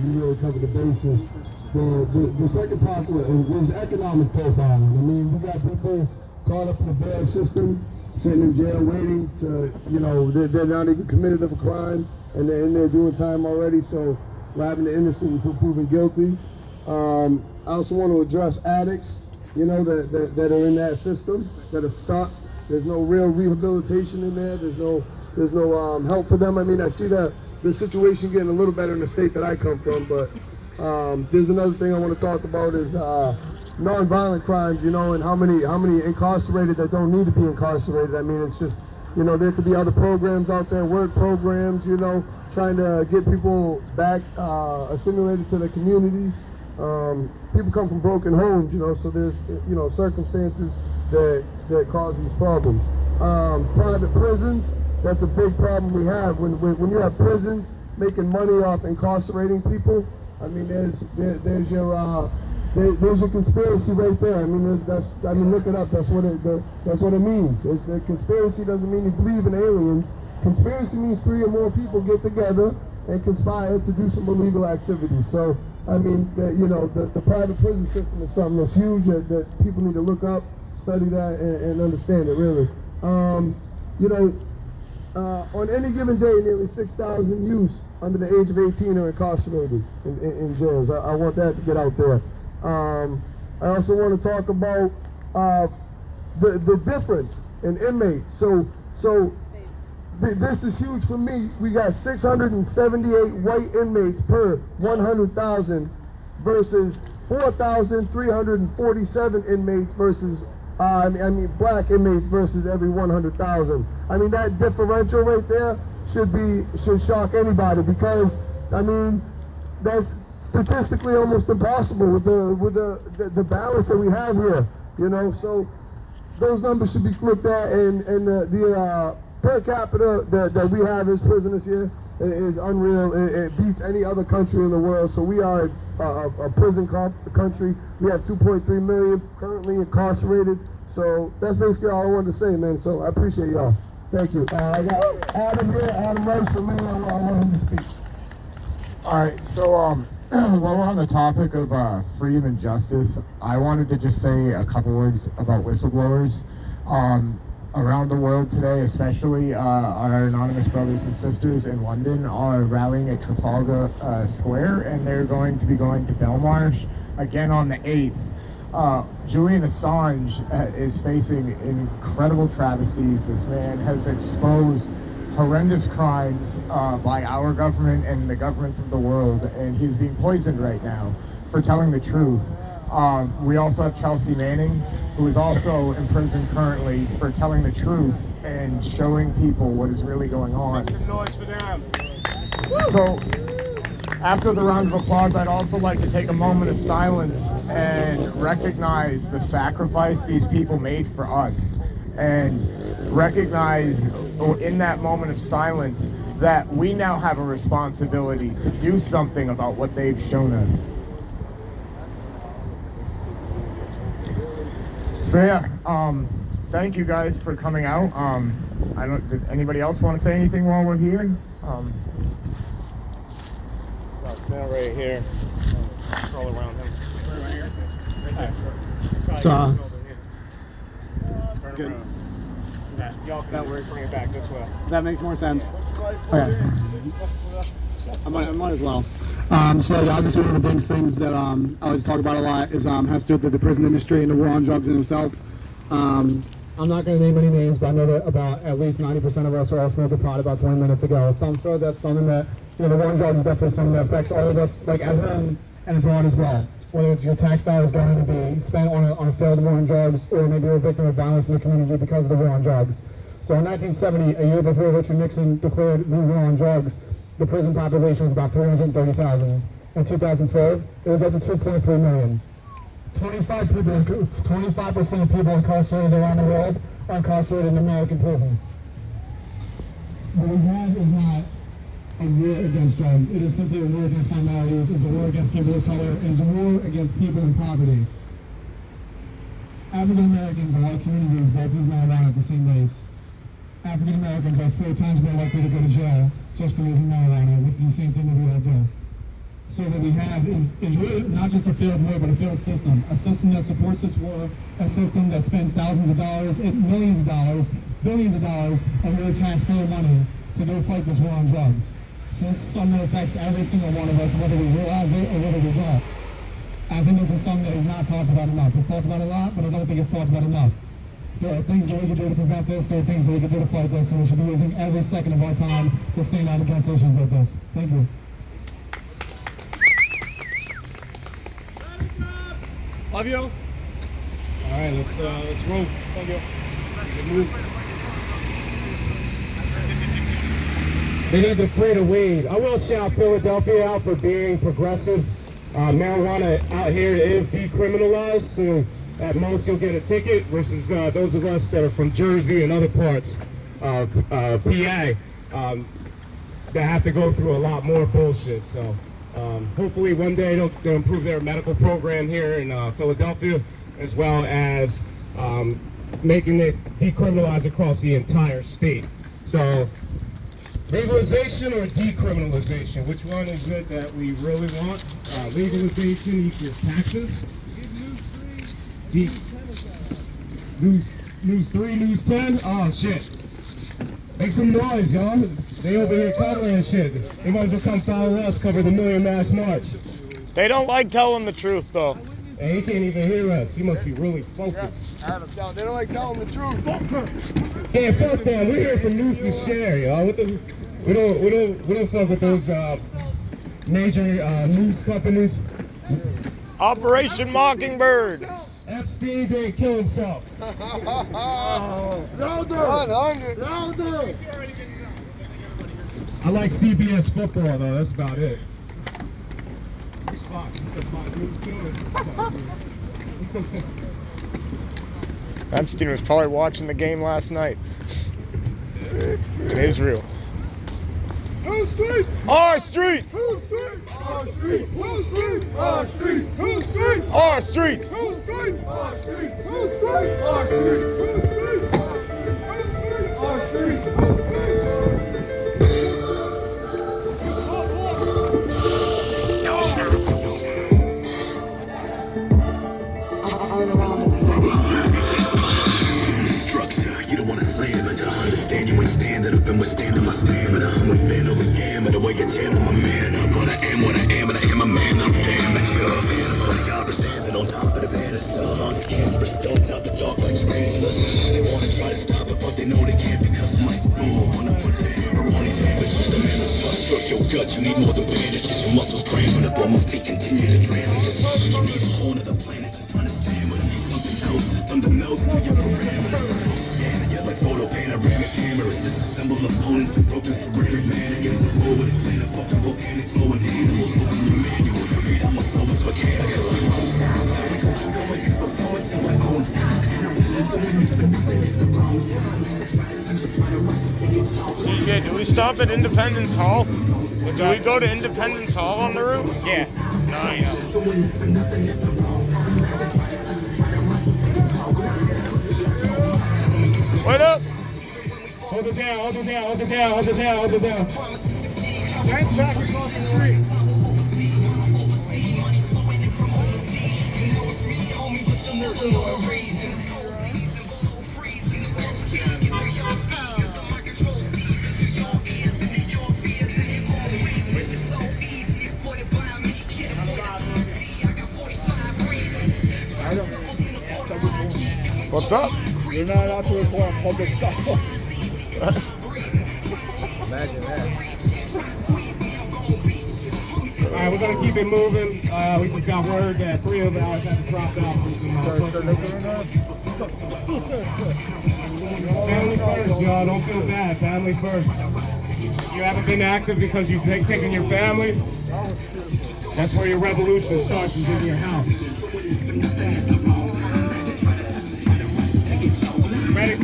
You really covered the basis. The second part was economic profiling. I mean, we got people caught up in the bad system, sitting in jail waiting to, they're not even committed of a crime, and they're in there doing time already, so robbing the innocent until proven guilty. I also want to address addicts, that are in that system, that are stuck. There's no real rehabilitation in there. There's no help for them. I mean, I see that the situation getting a little better in the state that I come from, but there's another thing I want to talk about is non-violent crimes, and how many incarcerated that don't need to be incarcerated. I mean, it's just, there could be other programs out there, work programs, trying to get people back assimilated to the communities. People come from broken homes, so there's, circumstances that cause these problems. Private prisons, that's a big problem we have. When you have prisons making money off incarcerating people, I mean, there's your conspiracy right there. I mean, look it up. That's what it means. The conspiracy doesn't mean you believe in aliens. Conspiracy means 3 or more people get together and conspire to do some illegal activities. So, I mean, the private prison system is something that's huge that people need to look up, study that, and understand it, really. On any given day, nearly 6,000 youth under the age of 18 are incarcerated in jails. I want that to get out there. I also want to talk about the difference in inmates. So this is huge for me. We got 678 white inmates per 100,000 versus 4,347 inmates versus, black inmates versus every 100,000. I mean, that differential right there should shock anybody, because, I mean, that's statistically almost impossible with the balance that we have here, you know. So those numbers should be looked at, and the per capita that we have as prisoners here is unreal. It beats any other country in the world. So we are a prison country. We have 2.3 million currently incarcerated. So that's basically all I wanted to say, man. So I appreciate y'all. Thank you. I got Adam here. Adam Rice for me. I want him to speak. All right, so while we're on the topic of freedom and justice, I wanted to just say a couple words about whistleblowers. Around the world today, especially our anonymous brothers and sisters in London are rallying at Trafalgar Square, and they're going to be going to Belmarsh again on the 8th. Julian Assange is facing incredible travesties. This man has exposed horrendous crimes by our government and the governments of the world, and he's being poisoned right now for telling the truth. We also have Chelsea Manning, who is also in prison currently for telling the truth and showing people what is really going on. Make some noise for them. So, after the round of applause, I'd also like to take a moment of silence and recognize the sacrifice these people made for us, and recognize in that moment of silence that we now have a responsibility to do something about what they've shown us. So yeah, thank you guys for coming out. Does anybody else want to say anything while we're here? Stand right here. Roll around him. Right here. Right there. So, good. Y'all can bring it back this way. That makes more sense. Okay. I might as well. So obviously one of the biggest things that I always talk about a lot is has to do with the prison industry and the war on drugs in itself. I'm not going to name any names, but I know that about at least 90% of us are all smoking pot about 20 minutes ago. So I'm sure that's something that, you know, the war on drugs is definitely something that affects all of us, like at home and abroad as well. Whether it's your tax dollars going to be spent on a failed war on drugs, or maybe you're a victim of violence in the community because of the war on drugs. So in 1970, a year before Richard Nixon declared the war on drugs, the prison population was about 330,000. In 2012, it was up to 2.3 million. 25% of people incarcerated around the world are incarcerated in American prisons. What we have is not a war against drugs. It is simply a war against minorities. It's a war against people of color. It's a war against people in poverty. African Americans and white communities both use marijuana at the same base. African Americans are 4 times more likely to go to jail just for using marijuana, which is the same thing that we all do. So what we have is really not just a failed war, but a failed system. A system that supports this war, a system that spends thousands of dollars, millions of dollars, billions of dollars of your taxpayer money to go fight this war on drugs. So this is something that affects every single one of us, whether we realize it or whether we don't. I think this is something that is not talked about enough. It's talked about a lot, but I don't think it's talked about enough. There are things that we can do to prevent this, there are things that we can do to fight this, and we should be using every second of our time to stand out against issues like this. Thank you. Love you. All right, let's roll. Thank you. Good move. They need to free the weed. I will shout Philadelphia out for being progressive. Marijuana out here is decriminalized, so at most you'll get a ticket, versus those of us that are from Jersey and other parts of PA that have to go through a lot more bullshit. So hopefully one day they'll improve their medical program here in Philadelphia, as well as making it decriminalized across the entire state. So legalization or decriminalization, which one is it that we really want? Legalization equals taxes. News 3, News 10. Oh shit! Make some noise, y'all. They over here covering shit. They might as well come follow us, cover the Million Mass March. They don't like telling the truth, though. Hey, he can't even hear us. He must be really focused. Yeah, they don't like telling the truth. Hey, fuck that. We're here for news to share, y'all. We don't fuck with those major news companies. Operation Mockingbird. Epstein didn't kill himself. I like CBS football though. That's about it. Epstein was probably watching the game last night in Israel. Whose streets? Our streets! Whose streets? Our streets! Whose streets? Our streets! Whose streets? Our streets! Whose streets? Our streets! Whose streets? Our streets! Whose streets? Our streets! Structure, you don't wanna slam it. To understand you ain't standing up and withstanding my stamina. I'm with Ben over gamma, the way you channel my man up. But I am what I am, and I am a man. I'm damn at you. Like Albert standing on top of the banister. On the cancerous stone, out the dark like tarantulas. They wanna try to stop it, but they know they can't because I'm like, oh, wanna put a hammer on his hand. It's just a man of blood struck your gut. You need more than bandages. Your muscles cramping up, but my feet continue to drown. You need a horn of the planet just trying to stand with me. Something else, system to melt through your parameters. You're like photo panoramic cameras. Disassemble opponents and broken ceramic man against the wall with a plan of fucking volcanic flowing animals. Open your manual, you read how my flow is mechanical. DJ, do we stop at Independence Hall? Do we go to Independence Hall on the route? Yes. Nice. Wait up! Hold it down, hold it down, hold it down, hold it down, hold it down. Giant's back across the street. What's up? You're not allowed to record on public stuff. Imagine that. Alright, we're gonna keep it moving. We just got word that 3 of ours had to drop out for some family first, y'all. Don't feel bad. Family first. You haven't been active because you've taken your family. That's where your revolution starts, is in your house. Ready?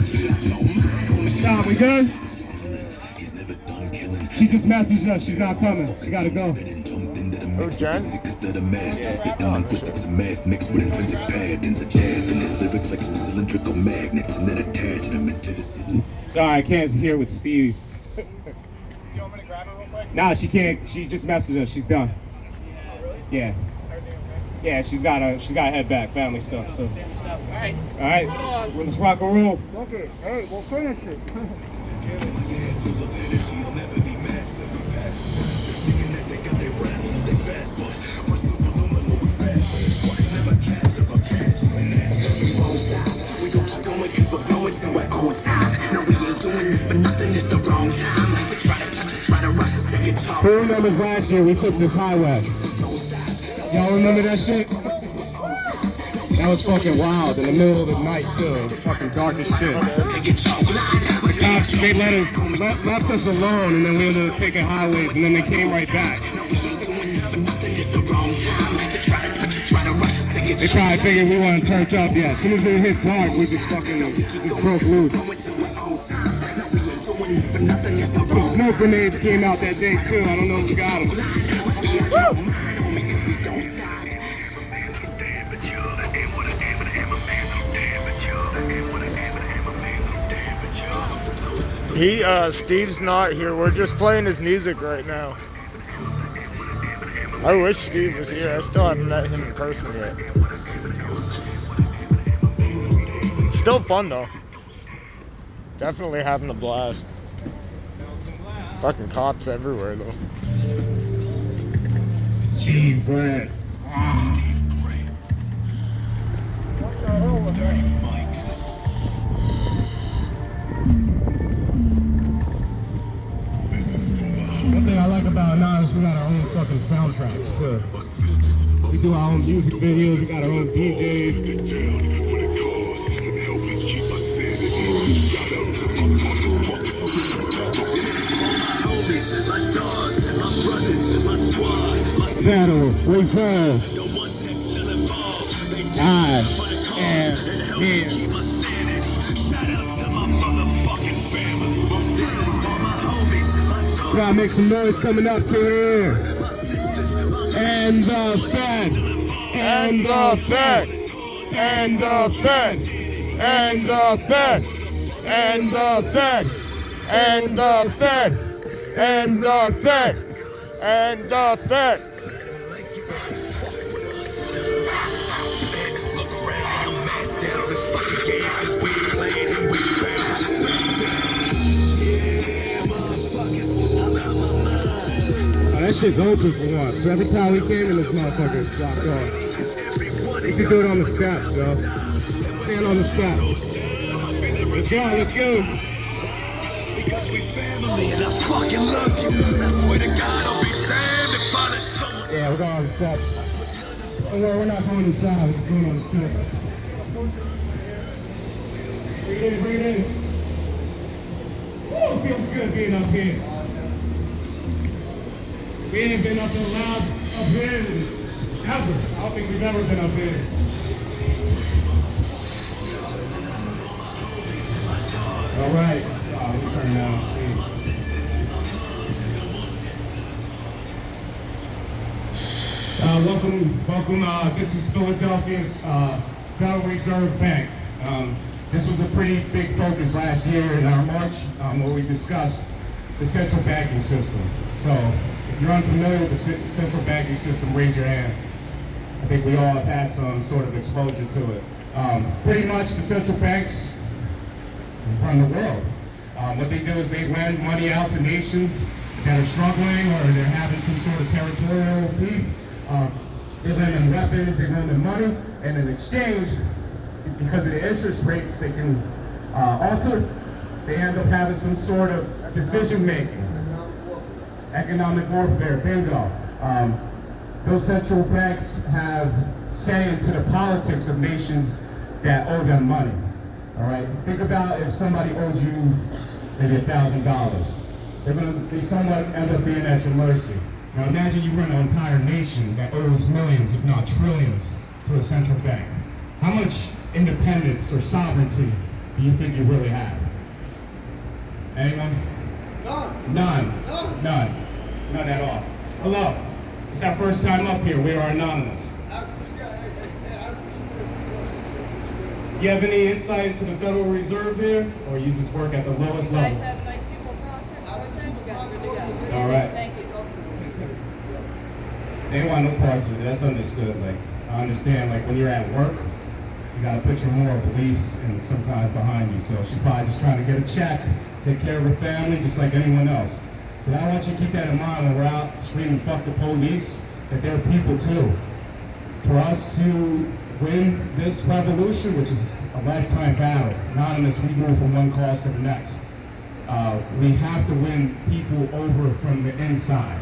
Tom, we good? She just messaged us. She's not coming. She gotta go. Oh, Jen? Mixed with intrinsic patterns of death in his lyrics like some cylindrical magnets and then attaching them into this. Sorry, I can't hear with Steve. Nah, she can't. She just messaged us. She's done. Yeah. Yeah, she's got to head back. Family stuff. So. All right. Let's rock and roll. Okay. Hey, we'll finish it. Who remembers last year we took this highway? Y'all remember that shit? That was fucking wild in the middle of the night too. It was fucking dark as shit. The cops, they left us alone, and then we ended up taking highways, and then they came right back. They probably figured we weren't turned up yet. As soon as it hit dark, we just broke loose. Some smoke grenades came out that day too. I don't know if you got them. Woo! Steve's not here. We're just playing his music right now. I wish Steve was here. I still haven't met him in person yet. Still fun though. Definitely having a blast. Fucking cops everywhere though. Steve Brand. the soundtracks too. We do our own music videos, we got our own DJs. Battle, we fall. I am here. Gotta make some noise coming up to here. And the Fed. And the Fed. And the Fed. And the Fed. And the Fed. And the Fed. And the Fed. And the Fed. That shit's open for once. So every time we came in, this motherfucker is blocked off. You should do it on the steps, yo. Stand on the steps. Let's go, let's go. Because we family and I fucking love you. I swear to God, I'll be damned if I let someone. Yeah, we're going on the steps. Oh, well, we're not going inside, we're just going on the steps. Breathe in, breathe in. Woo, feels good being up here. We ain't been up and loud up here ever. I don't think we've ever been up here. All right. Let me turn down. Welcome. This is Philadelphia's Federal Reserve Bank. This was a pretty big focus last year in our march where we discussed the central banking system. So, if you're unfamiliar with the central banking system, raise your hand. I think we all have had some sort of exposure to it. Pretty much the central banks run the world. What they do is they lend money out to nations that are struggling or they're having some sort of territorial beef. They lend them weapons, they lend them money, and in exchange, because of the interest rates they can alter, they end up having some sort of decision-making. Economic warfare, bingo. Those central banks have say into the politics of nations that owe them money. All right. Think about if somebody owed you maybe $1,000. They somewhat end up being at your mercy. Now imagine you run an entire nation that owes millions, if not trillions, to a central bank. How much independence or sovereignty do you think you really have? Anyone? None. None. None. None at all. Hello. It's our first time up here. We are anonymous. You have any insight into the Federal Reserve here? Or you just work at the lowest level? You guys have nice people process. All right. Thank you. They don't want no parts of it. That's understood. Like, I understand, like, when you're at work, you gotta put your moral beliefs and sometimes behind you. So she's probably just trying to get a check, take care of her family, just like anyone else. So I want you to keep that in mind when we're out screaming fuck the police, that they're people too. For us to win this revolution, which is a lifetime battle, anonymous, we move from one cause to the next. We have to win people over from the inside.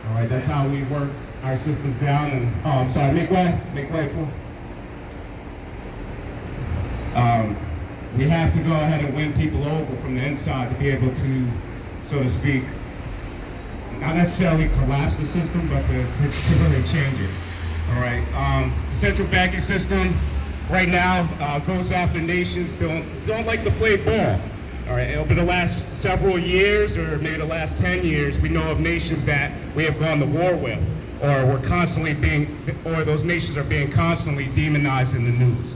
All right, that's how we work our systems down. And oh, I'm sorry, make way for. We have to go ahead and win people over from the inside to be able to, so to speak, not necessarily collapse the system, but to really change it. All right. The central banking system right now goes after nations don't like to play ball. All right. Over the last several years, or maybe the last 10 years, we know of nations that we have gone to war with, or we're constantly or those nations are being constantly demonized in the news.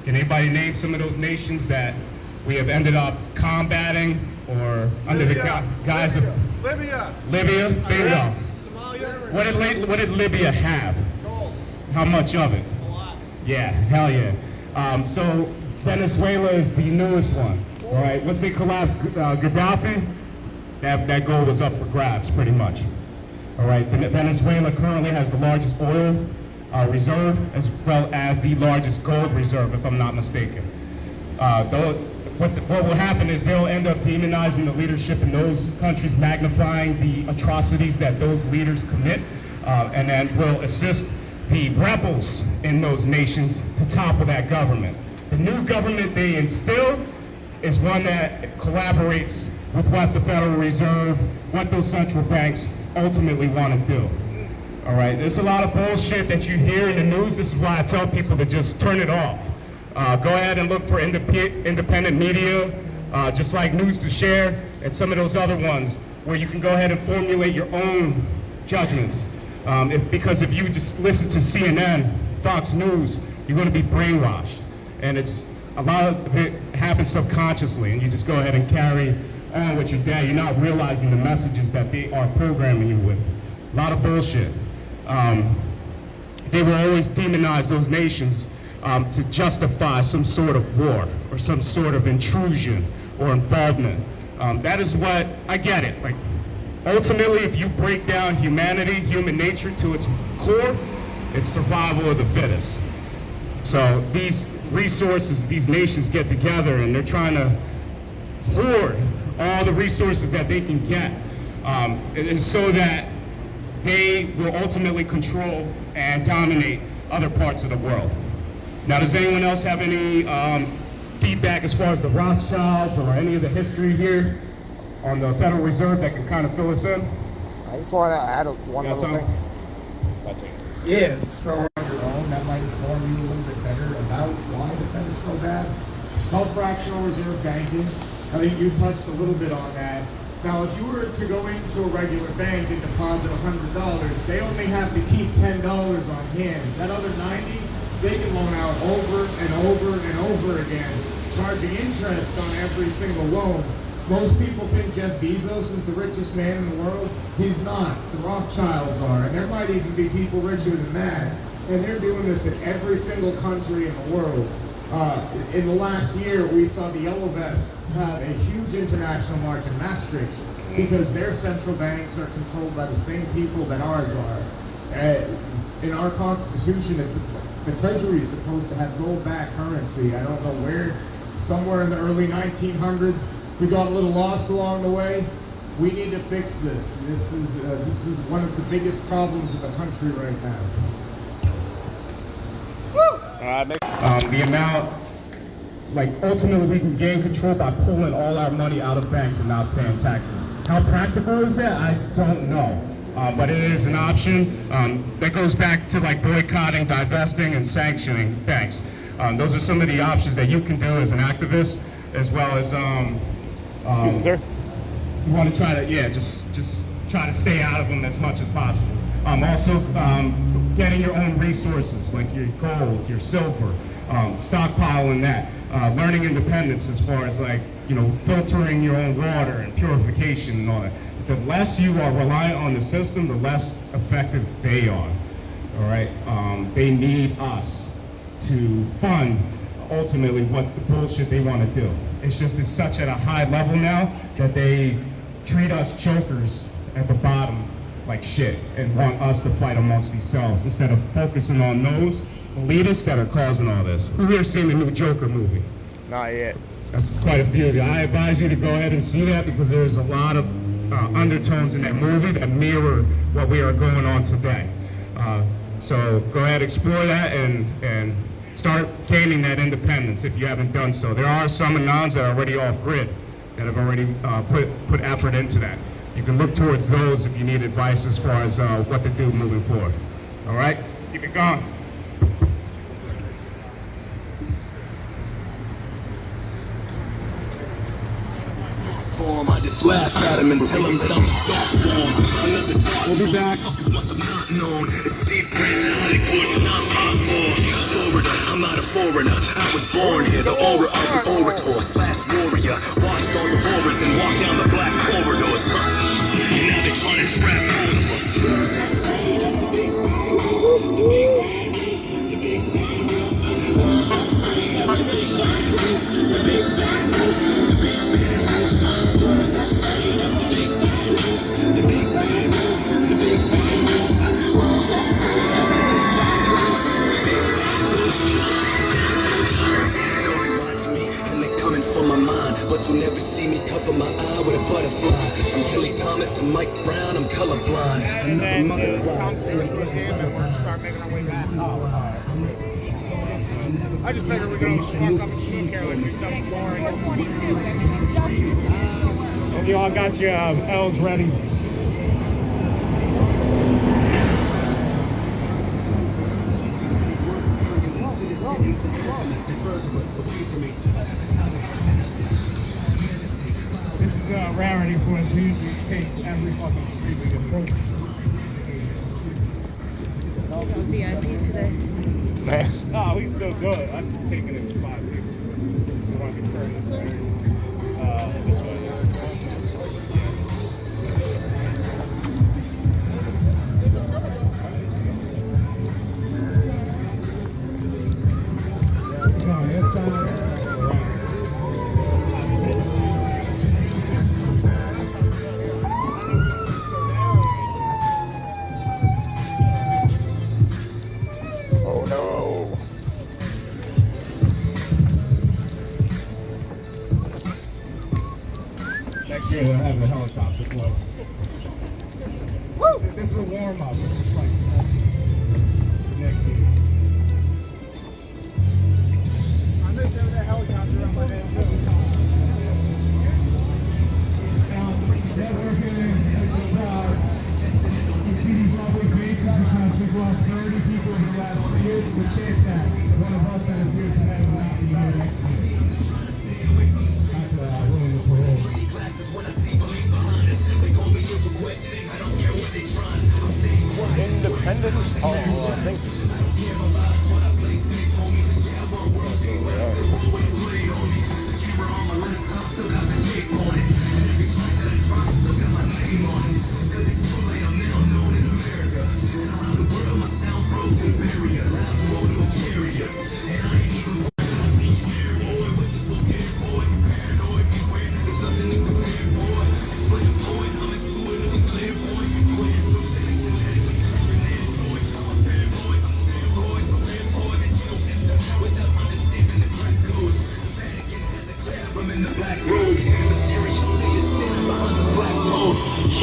Can anybody name some of those nations that we have ended up combating or under the guise of Libya? Libya, bingo. Somalia. What did Libya have? Gold. How much of it? A lot. Yeah, hell yeah. So Venezuela is the newest one. All right, once they collapsed Gaddafi, that gold was up for grabs pretty much. All right, Venezuela currently has the largest oil reserve as well as the largest gold reserve, if I'm not mistaken. What will happen is they'll end up demonizing the leadership in those countries, magnifying the atrocities that those leaders commit, and then will assist the rebels in those nations to topple that government. The new government they instill is one that collaborates with what the Federal Reserve, what those central banks ultimately want to do. All right, there's a lot of bullshit that you hear in the news. This is why I tell people to just turn it off. Go ahead and look for independent media, just like News to Share and some of those other ones, where you can go ahead and formulate your own judgments. Because if you just listen to CNN, Fox News, you're going to be brainwashed. And a lot of it happens subconsciously, and you just go ahead and carry on with your day. You're not realizing the messages that they are programming you with. A lot of bullshit. They will always demonize those nations to justify some sort of war or some sort of intrusion or involvement. That is what, I get it. Like, ultimately, if you break down humanity, human nature to its core, it's survival of the fittest. So these resources, these nations get together and they're trying to hoard all the resources that they can get, so that they will ultimately control and dominate other parts of the world. Now, does anyone else have any feedback as far as the Rothschilds or any of the history here on the Federal Reserve that can kind of fill us in? I just want to add one little thing. Yeah, so on your own, that might inform you a little bit better about why the Fed is so bad. It's called fractional reserve banking. I think you touched a little bit on that. Now, if you were to go into a regular bank and deposit $100, they only have to keep $10 on hand. That other 90, they can loan out over and over and over again, charging interest on every single loan. Most people think Jeff Bezos is the richest man in the world. He's not. The Rothschilds are, and there might even be people richer than that. And they're doing this in every single country in the world. In the last year, we saw the Yellow Vests have a huge international march in Maastricht because their central banks are controlled by the same people that ours are. In our Constitution, the Treasury is supposed to have gold-backed currency. I don't know where, somewhere in the early 1900s, we got a little lost along the way. We need to fix this. This is one of the biggest problems of the country right now. The amount, like, ultimately we can gain control by pulling all our money out of banks and not paying taxes. How practical is that? I don't know. But it is an option. That goes back to like boycotting, divesting, and sanctioning banks. Those are some of the options that you can do as an activist, as well as excuse me, sir? You want to try to, yeah, just try to stay out of them as much as possible. Also, getting your own resources, like your gold, your silver, stockpiling that, learning independence as far as like, you know, filtering your own water and purification and all that. The less you are reliant on the system, the less effective they are, all right? They need us to fund ultimately what the bullshit they want to do. It's just it's such at a high level now that they treat us jokers at the bottom like shit and want us to fight amongst themselves instead of focusing on those elitists that are causing all this. Who here seen the new Joker movie? Not yet. That's quite a few of you. I advise you to go ahead and see that because there's a lot of undertones in that movie that mirror what we are going on today. So go ahead, explore that, and start gaining that independence if you haven't done so. There are some anons that are already off grid that have already put effort into that. You can look towards those if you need advice as far as what to do moving forward. All right, let's keep it going. I just laugh at him and tell him that I'm the thought form. Another thought we'll be back. Fuckers must have not known. It's Steve Grant, Hollywood, and I'm hot for Florida. I'm not a foreigner. I was born here, the aura of an orator slash warrior. Watched all the horrors and walked down the black corridors. And now they're trying to trap but you never see me cover my eye with a butterfly. From Kelly Thomas to Mike Brown, I'm colorblind. Another mother blind. I just figured we're going to spark up and smoke here like we've done before. And you all got your L's ready. This is a rarity for us. We usually take every fucking street we get through. VIPs today. No, we still do it. I'm taking it to 5 people. We want to be fair this way. Oh no. Next year they'll have the helicopter float. Woo! This is a warm-up. This is like next year. I missed having that helicopter on my head too. We've lost 30 people in the last 3 years. We chase that. One of us that is here today will not be here next year. That's willing to parole. Independence Hall, I think.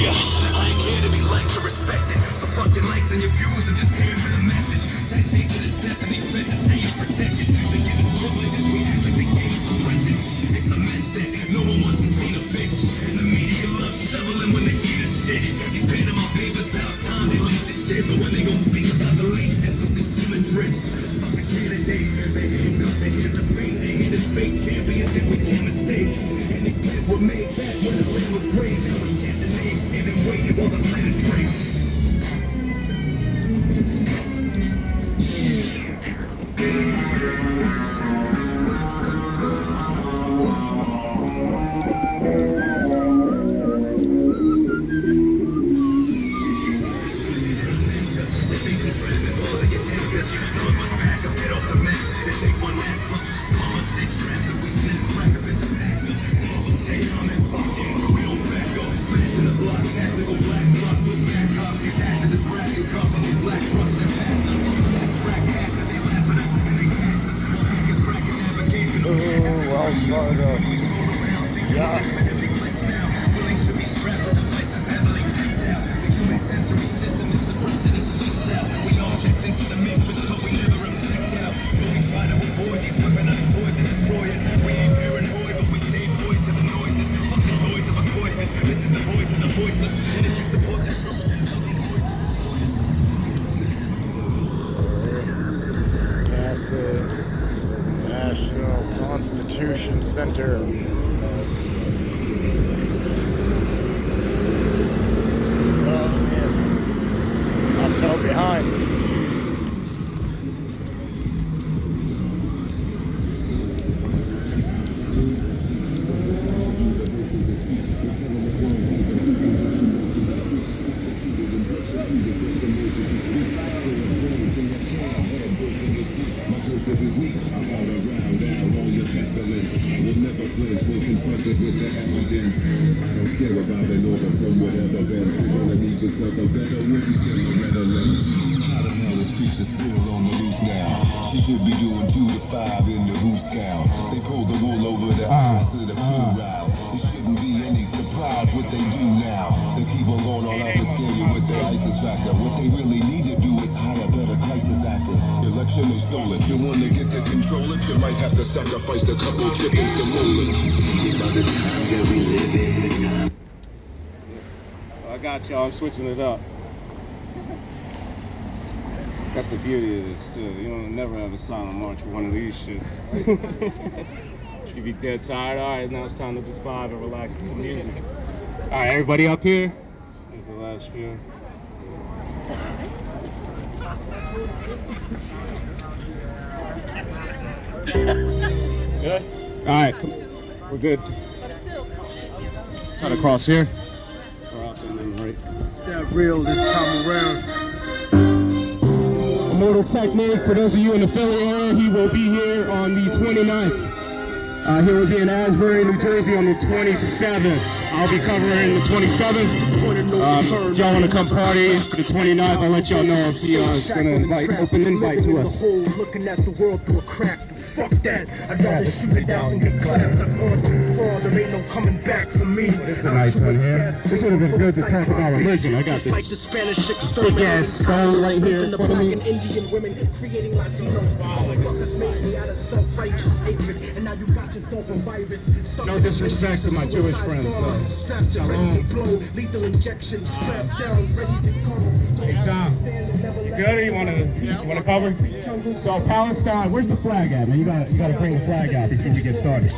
Yeah, I ain't care to be liked or respected. So fuck your likes and your views and just came for the message. Taxation is death and these feds are staying protected. They give us privileges, we act like they gave us suppression. It's a mess that no one wants to clean or fix. And the media loves shoveling when they eat us shit. These Panama papers about time they leak the shit. But when they gon' speak about the leak, that's no consumer trips. Fuck the candidate, they handcuff their hands of fate. They hand us fake champions and we can't mistake. And these plans were made back when the land was great. Now we can't deny standing waiting while the planet's breaks. Wells Fargo. Yeah. That's the National Constitution Center. Oh man, I fell behind. They pulled the wool over the eyes of the plural. It shouldn't be any surprise. surprised what they do now. They keep on going all out to scare you with their ISIS factor. What they really need to do is hire better crisis actors. Election is stolen. You want to get to control it, you might have to sacrifice a couple chickens to roll it. I got y'all. I'm switching it up. That's the beauty of this too. You don't never have a silent march for one of these shits. You be dead tired. All right, now it's time to just vibe and relax to some music. All right, everybody up here. Here's the last few. Good? All right, we're good. Cut across here. We're out there, right? It's that real this time around. Immortal Technique, for those of you in the Philly area, he will be here on the 29th. He will be in Asbury, New Jersey on the 27th. I'll be covering the 27th. Y'all want to come party for the 29th? I'll let y'all know if he is going to invite, open invite to us. Looking at the world through a crack. Fuck that. I'd rather shoot it out and get clapped. I'm going too far. There ain't no coming back for me. This is a nice one here. This would have been good to talk about religion. I got this big ass stone right here in front of me. Indian women creating Latinos. Motherfuckers made me out of self-righteous hatred, and now you got yourself a virus. No disrespect to my Jewish friends, though. Strapped to ready to blow, lethal injection, strapped down, ready to go. Hey Tom, you good? Or you wanna cover? So Palestine, where's the flag at, man? You gotta bring the flag out before we get started.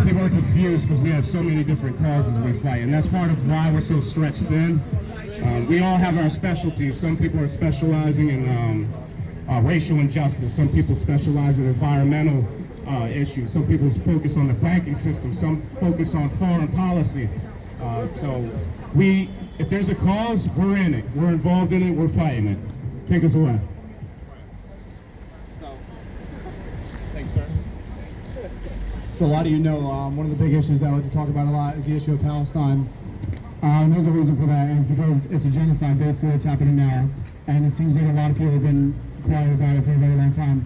People are confused because we have so many different causes we fight, and that's part of why we're so stretched thin. We all have our specialties. Some people are specializing in racial injustice. Some people specialize in environmental issues. Some people focus on the banking system. Some focus on foreign policy. So if there's a cause, we're in it. We're involved in it. We're fighting it. Take us away. Thanks, sir. So a lot of you know one of the big issues that I like to talk about a lot is the issue of Palestine. And there's a reason for that, and it's because it's a genocide basically that's happening now, and it seems like a lot of people have been quiet about it for a very long time.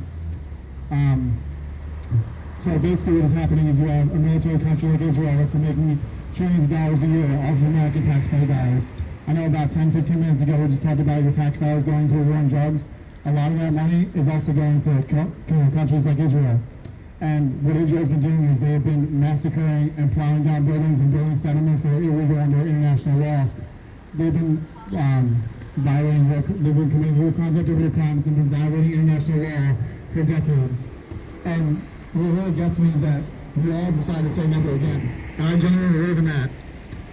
So basically what is happening is you have a military country like Israel that's been making trillions of dollars a year off of American taxpayer dollars. I know about 10-15 minutes ago we just talked about your tax dollars going to war on drugs. A lot of that money is also going to countries like Israel. And what Israel's been doing is they have been massacring and plowing down buildings and building settlements that are illegal under international law. They've been violating, they've been committing war crimes after war crimes and been violating international law for decades. And what really gets me is that we all decided to say never again. And I genuinely believe in that.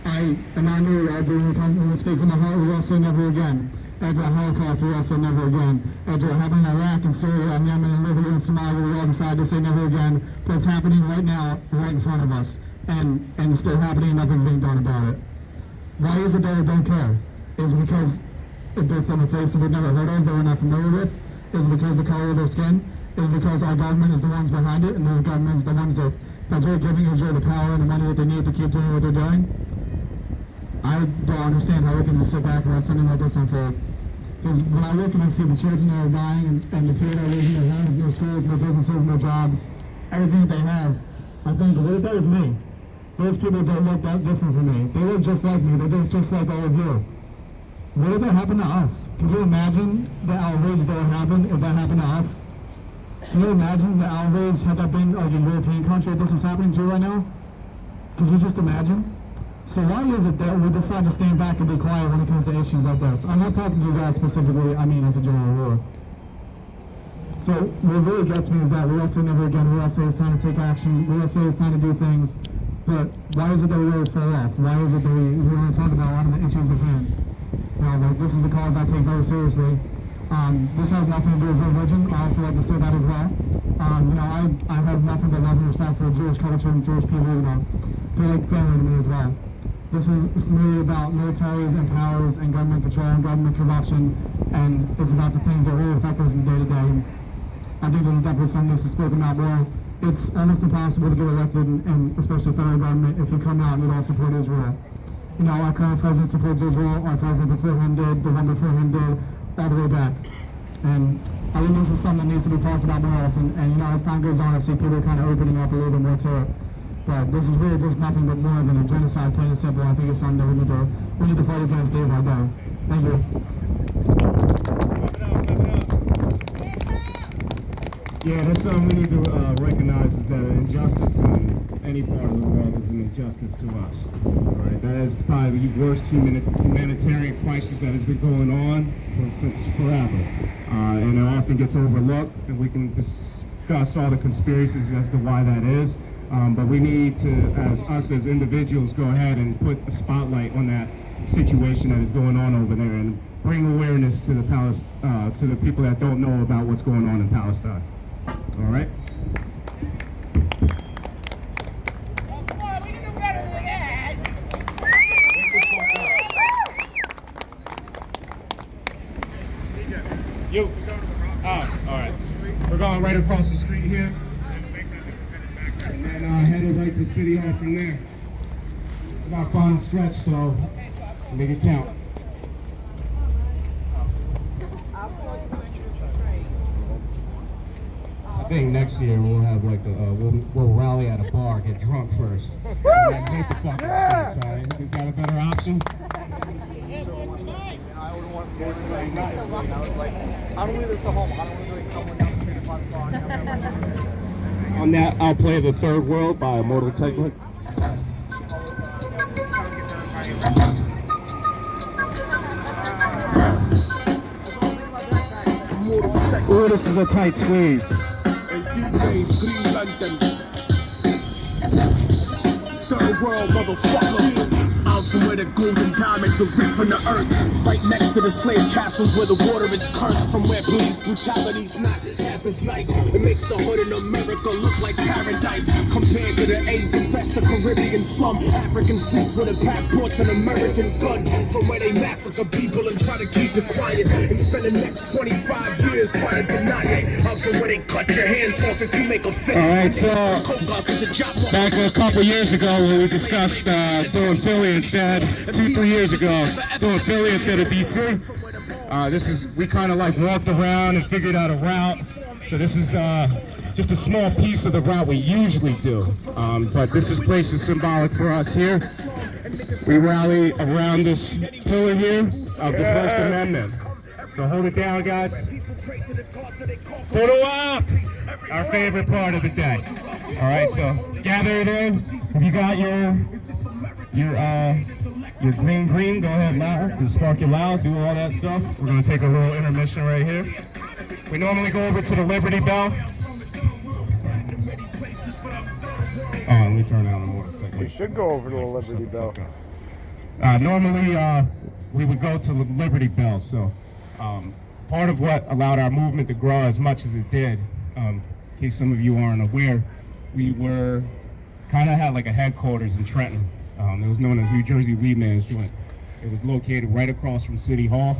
I knew I believe when we speak from the heart, we all say never again. After the Holocaust, we all say never again. After what happened in Iraq and Syria and Yemen and Libya and Somalia, we all decided to say never again. But it's happening right now, right in front of us. And it's still happening and nothing's being done about it. Why is it that we don't care? Is it because they're from a place that we've never heard of, that we're not familiar with? Is it because of the color of their skin? Is it because our government is the ones behind it and the government's the ones that's really giving Israel the power and the money that they need to keep doing what they're doing? I don't understand how we can just sit back and let something like this unfold. Because when I look and I see the children that are dying and the people that are losing their homes, their schools, their businesses, their jobs, everything that they have, I think, what if that was me? Those people don't look that different from me. They look just like me. They look just like all of you. What if that happened to us? Can you imagine the outrage that would happen if that happened to us? Can you imagine the outrage had that been like a European country that this is happening to right now? Could you just imagine? So why is it that we decide to stand back and be quiet when it comes to issues like this? I'm not talking to you guys specifically, I mean as a general rule. So what really gets me is that we all say never again, we all say it's time to take action, we all say it's time to do things, but why is it that we always fall off? Why is it that we want to talk about a lot of the issues at hand? You know, like this is the cause I take very seriously. This has nothing to do with religion, I also like to say that as well. You know, I have nothing but love and respect for Jewish culture and Jewish people, you know, they're like family to me as well. This is really about militaries and powers and government control and government corruption, and it's about the things that really affect us in day to day. I think there's definitely something that's spoken about more. It's almost impossible to get elected, and especially federal government, if you come out and you don't support Israel. You know, our current president supports Israel, our president before him did, the one before him did, all the way back. And I think this is something that needs to be talked about more often, and you know, as time goes on, I see people kind of opening up a little bit more to it. But this is really just nothing but more than a genocide, plain and simple. I think it's something that we need to fight against day by day. Thank you. Yeah, that's something we need to recognize, is that injustice in any part of the world is an injustice to us. All right, that is probably the worst humanitarian crisis that has been going on since forever. And it often gets overlooked, and we can discuss all the conspiracies as to why that is. But we need to, as individuals, go ahead and put a spotlight on that situation that is going on over there, and bring awareness to the people that don't know about what's going on in Palestine. All right. You. Oh, all right. We're going right across the street here, and then headed right to City Hall from there. It's about final stretch, so make it count. I think next year we'll have like we'll rally at a bar, get drunk first, and then take the fucking streets. All right? Is that a better option? I don't leave this at home. I don't want to do someone down the street at 5 o'clock. On that, I'll play The Third World by Immortal Technic. Ooh, this is a tight squeeze. Third world, motherfucker. Out from where the golden diamonds are ripped from the earth. Right next to the slave castles where the water is cursed. From where police brutality's not half as nice. It makes the hood in America look like paradise. Compared to the AIDS infested Caribbean slum. African streets with a passports and American gun. From where they massacre people and try to keep it quiet. And spend the next 25 years trying to deny it. Out from where they cut your hands off if you make a fit. Alright, so back a couple years ago when we discussed doing Philly instead, 2-3 years ago, doing Philly instead of DC. We kind of like walked around and figured out a route. So this is just a small piece of the route we usually do. But this place is symbolic for us here. We rally around this pillar here of the First Amendment. So hold it down, guys. Photo op! Our favorite part of the day. All right, so gather it in. If you got your green, go ahead loud. Do spark it loud, do all that stuff. We're gonna take a little intermission right here. We normally go over to the Liberty Bell. Oh, let me turn down the more. We should go over to the Liberty Bell. Normally, we would go to the Liberty Bell. So, part of what allowed our movement to grow as much as it did, in case some of you aren't aware, we had like a headquarters in Trenton. It was known as New Jersey Weed Man's Joint. It was located right across from City Hall.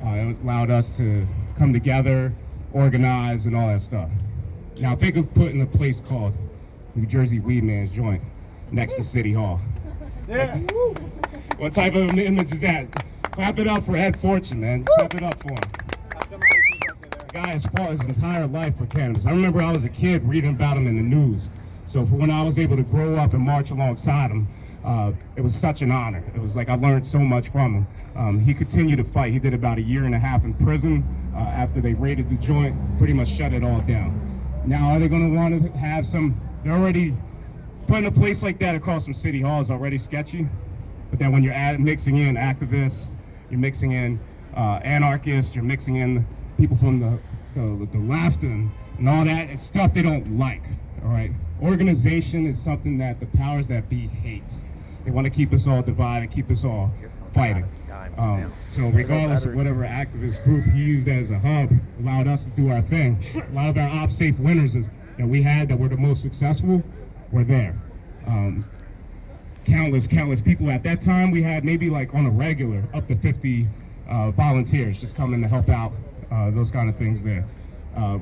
It allowed us to come together, organize, and all that stuff. Now think of putting a place called New Jersey Weed Man's Joint next to City Hall. Yeah. What type of image is that? Clap it up for Ed Fortune, man. Clap it up for him. The guy has fought his entire life for cannabis. I remember I was a kid reading about him in the news. So for when I was able to grow up and march alongside him, it was such an honor. It was like I learned so much from him. He continued to fight. He did about 1.5 years in prison after they raided the joint, pretty much shut it all down. Now are they going to want to have they're already putting a place like that across from City Hall is already sketchy. But then when you're mixing in activists, you're mixing in anarchists, you're mixing in people from the left and all that, it's stuff they don't like. All right, organization is something that the powers that be hate. They want to keep us all divided, keep us all fighting. So regardless of whatever activist group he used as a hub, allowed us to do our thing. A lot of our OpSafe winners that we had that were the most successful were there. Countless people. At that time, we had maybe like on a regular up to 50 volunteers just coming to help out, those kind of things there.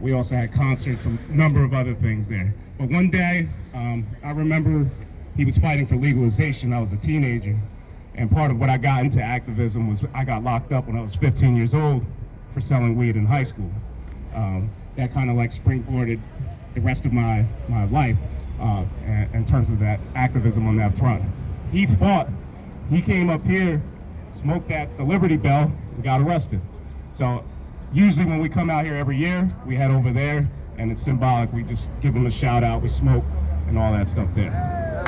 We also had concerts, a number of other things there. But one day, I remember he was fighting for legalization. I was a teenager, and part of what I got into activism was I got locked up when I was 15 years old for selling weed in high school. That kind of like springboarded the rest of my life. in terms of that activism on that front. He fought. He came up here, smoked the Liberty Bell, and got arrested. So usually when we come out here every year, we head over there, and it's symbolic. We just give them a shout out, we smoke, and all that stuff there.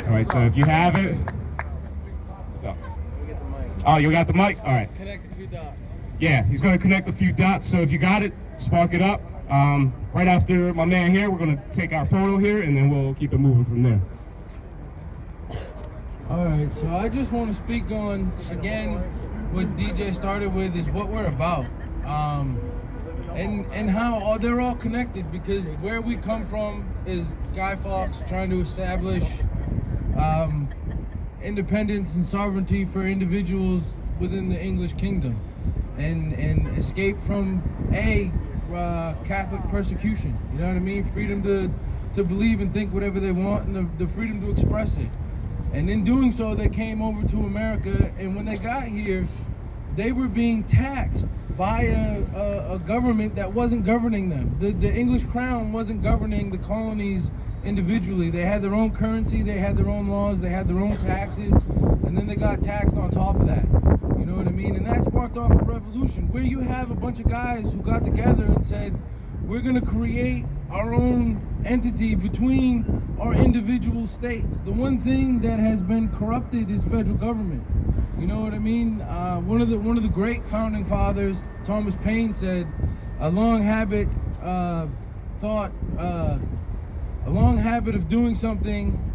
All right, so if you have it, what's up? Oh, you got the mic? All right. Connect a few dots. Yeah, he's going to connect a few dots, so if you got it, spark it up. Right after my man here, we're going to take our photo here, and then we'll keep it moving from there. Alright, so I just want to speak on, again, what DJ started with is what we're about. And how they're all connected, because where we come from is Sky Fox trying to establish independence and sovereignty for individuals within the English kingdom, and escape from Catholic persecution. You know what I mean? Freedom to believe and think whatever they want, and the freedom to express it. And in doing so, they came over to America, and when they got here, they were being taxed by a government that wasn't governing them. The English crown wasn't governing the colonies individually. They had their own currency, they had their own laws, they had their own taxes, and then they got taxed on top of that. You know what I mean? And that sparked off a revolution, where you have a bunch of guys who got together and said, we're going to create our own entity between our individual states. The one thing that has been corrupted is federal government. You know what I mean? One of the great founding fathers, Thomas Paine, said, a long habit of doing something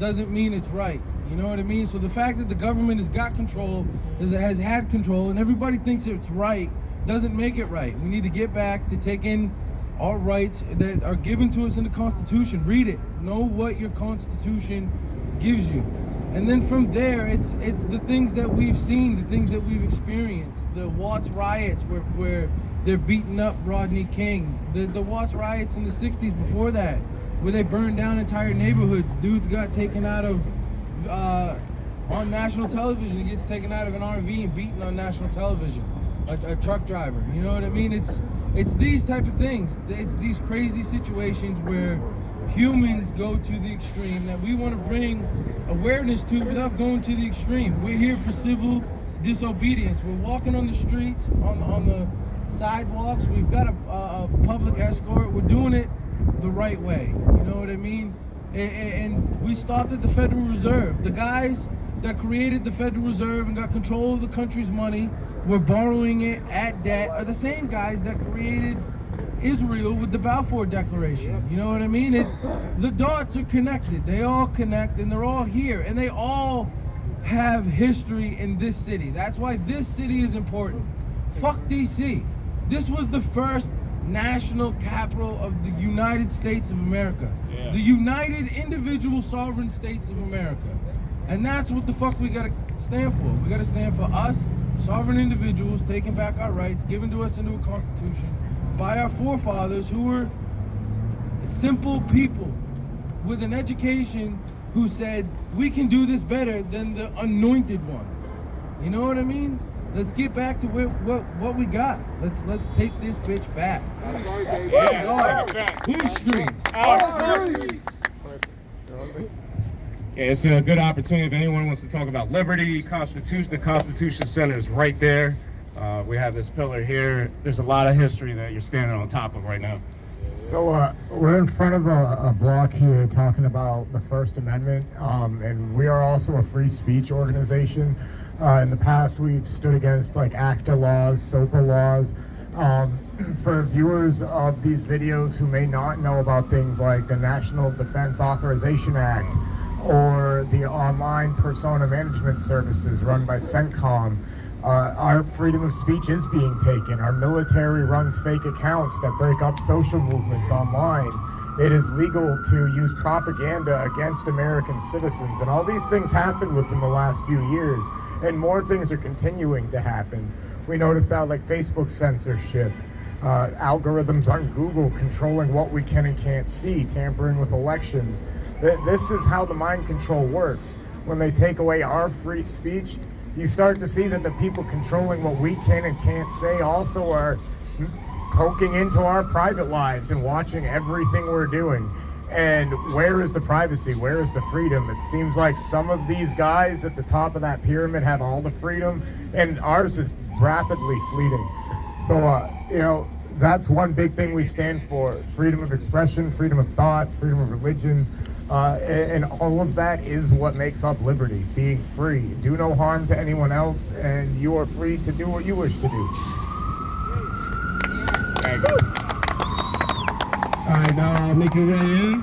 doesn't mean it's right. You know what I mean? So the fact that the government has got control, has had control, and everybody thinks it's right, doesn't make it right. We need to get back to taking our rights that are given to us in the Constitution. Read it. Know what your Constitution gives you. And then from there, it's the things that we've seen, the things that we've experienced. The Watts riots where they're beating up Rodney King. The Watts riots in the 60s before that, where they burned down entire neighborhoods. Dudes got taken out of, on national television. He gets taken out of an RV and beaten on national television. A truck driver, you know what I mean? It's these type of things. It's these crazy situations where humans go to the extreme that we want to bring awareness to without going to the extreme. We're here for civil disobedience. We're walking on the streets, on the sidewalks. We've got a public escort. We're doing it the right way. You know what I mean? And we stopped at the Federal Reserve. The guys that created the Federal Reserve and got control of the country's money, were borrowing it at debt, are the same guys that created Israel with the Balfour Declaration. You know what I mean? The dots are connected. They all connect, and they're all here, and they all have history in this city. That's why this city is important. Fuck DC. This was the first national capital of the United States of America. Yeah. The United Individual Sovereign States of America. And that's what the fuck we gotta stand for. We gotta stand for us, sovereign individuals, taking back our rights given to us into a constitution by our forefathers, who were simple people with an education, who said, we can do this better than the anointed ones. You know what I mean? Let's get back to what we got. Let's take this bitch back. Whose streets? Our streets. Yeah, it's a good opportunity if anyone wants to talk about liberty, Constitution. The Constitution Center is right there. We have this pillar here. There's a lot of history that you're standing on top of right now. So we're in front of a block here talking about the First Amendment, and we are also a free speech organization. In the past, we've stood against like ACTA laws, SOPA laws. For viewers of these videos who may not know about things like the National Defense Authorization Act, or the online persona management services run by CENTCOM, our freedom of speech is being taken. Our military runs fake accounts that break up social movements online. It is legal to use propaganda against American citizens, and all these things happened within the last few years, and more things are continuing to happen. We noticed that like Facebook censorship, algorithms on Google controlling what we can and can't see, tampering with elections. This is how the mind control works. When they take away our free speech, you start to see that the people controlling what we can and can't say also are poking into our private lives and watching everything we're doing. And where is the privacy? Where is the freedom? It seems like some of these guys at the top of that pyramid have all the freedom, and ours is rapidly fleeting. So, you know, that's one big thing we stand for: freedom of expression, freedom of thought, freedom of religion, and all of that is what makes up liberty, being free. Do no harm to anyone else, and you are free to do what you wish to do. Thank you. All right, now make your way in,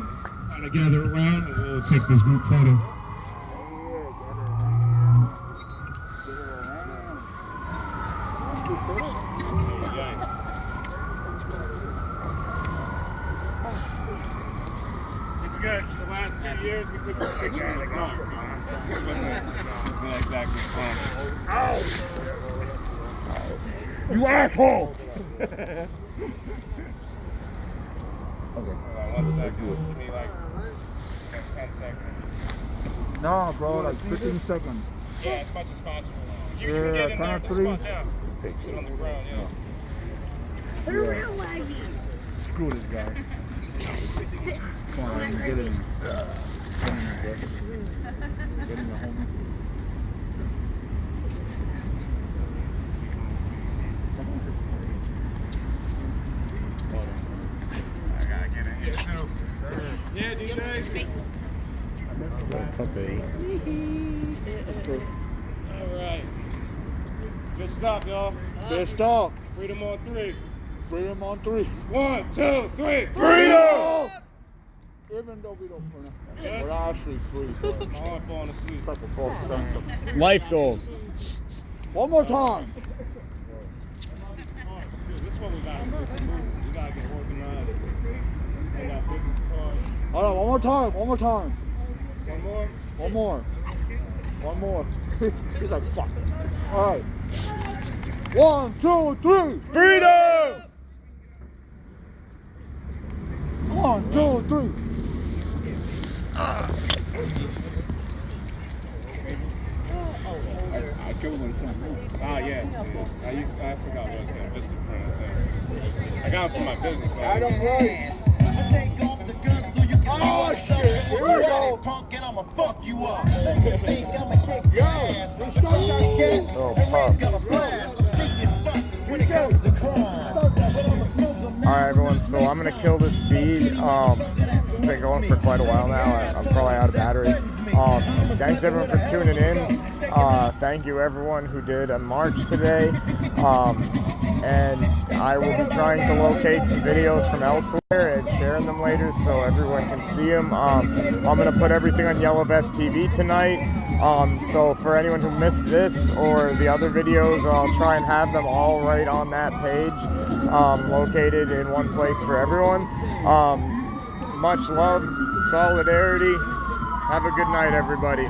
kind of gather around, and we'll take this group photo. It's good. The last 2 years we took a picture. You asshole! Okay. Hold on 1 second. Give me like 10 seconds. No, bro, like 15 seconds. Yeah, as much as possible. You can get in there. Just spot down. Sit on the ground, yeah. They're real laggy. Screw this guy. Come on, get in. Get in, bro. Get in the homie. I gotta get in here too. Yeah, DJ. All right. Good stuff, y'all. Good stuff. Freedom on 3. Freedom on 3. 1, 2, 3. Freedom! Even though we don't Yeah. we're actually free, bro. I'm falling asleep. It's like a false sense of Life goals. One more time. This is what we gotta do. We gotta get organized. We got business cards. Hold on, one more time. One more time. One more? One more. One more. He's like, fuck. All right. 1, 2, 3. Freedom! 1, 2, 3. I killed him in front. Ah, yeah. I forgot what it was. Vista print, I think. I got it for my business, man. I don't know. Oh, shit. Here we go. Punk, and I'ma fuck you up. Alright everyone, so I'm gonna kill this feed. It's been going for quite a while now. I'm probably out of battery. Thanks everyone for tuning in. Thank you everyone who did a march today. And I will be trying to locate some videos from elsewhere and sharing them later so everyone can see them. I'm gonna put everything on Yellow Vest TV tonight. So for anyone who missed this or the other videos, I'll try and have them all right on that page, located in one place for everyone. Much love, solidarity. Have a good night, everybody.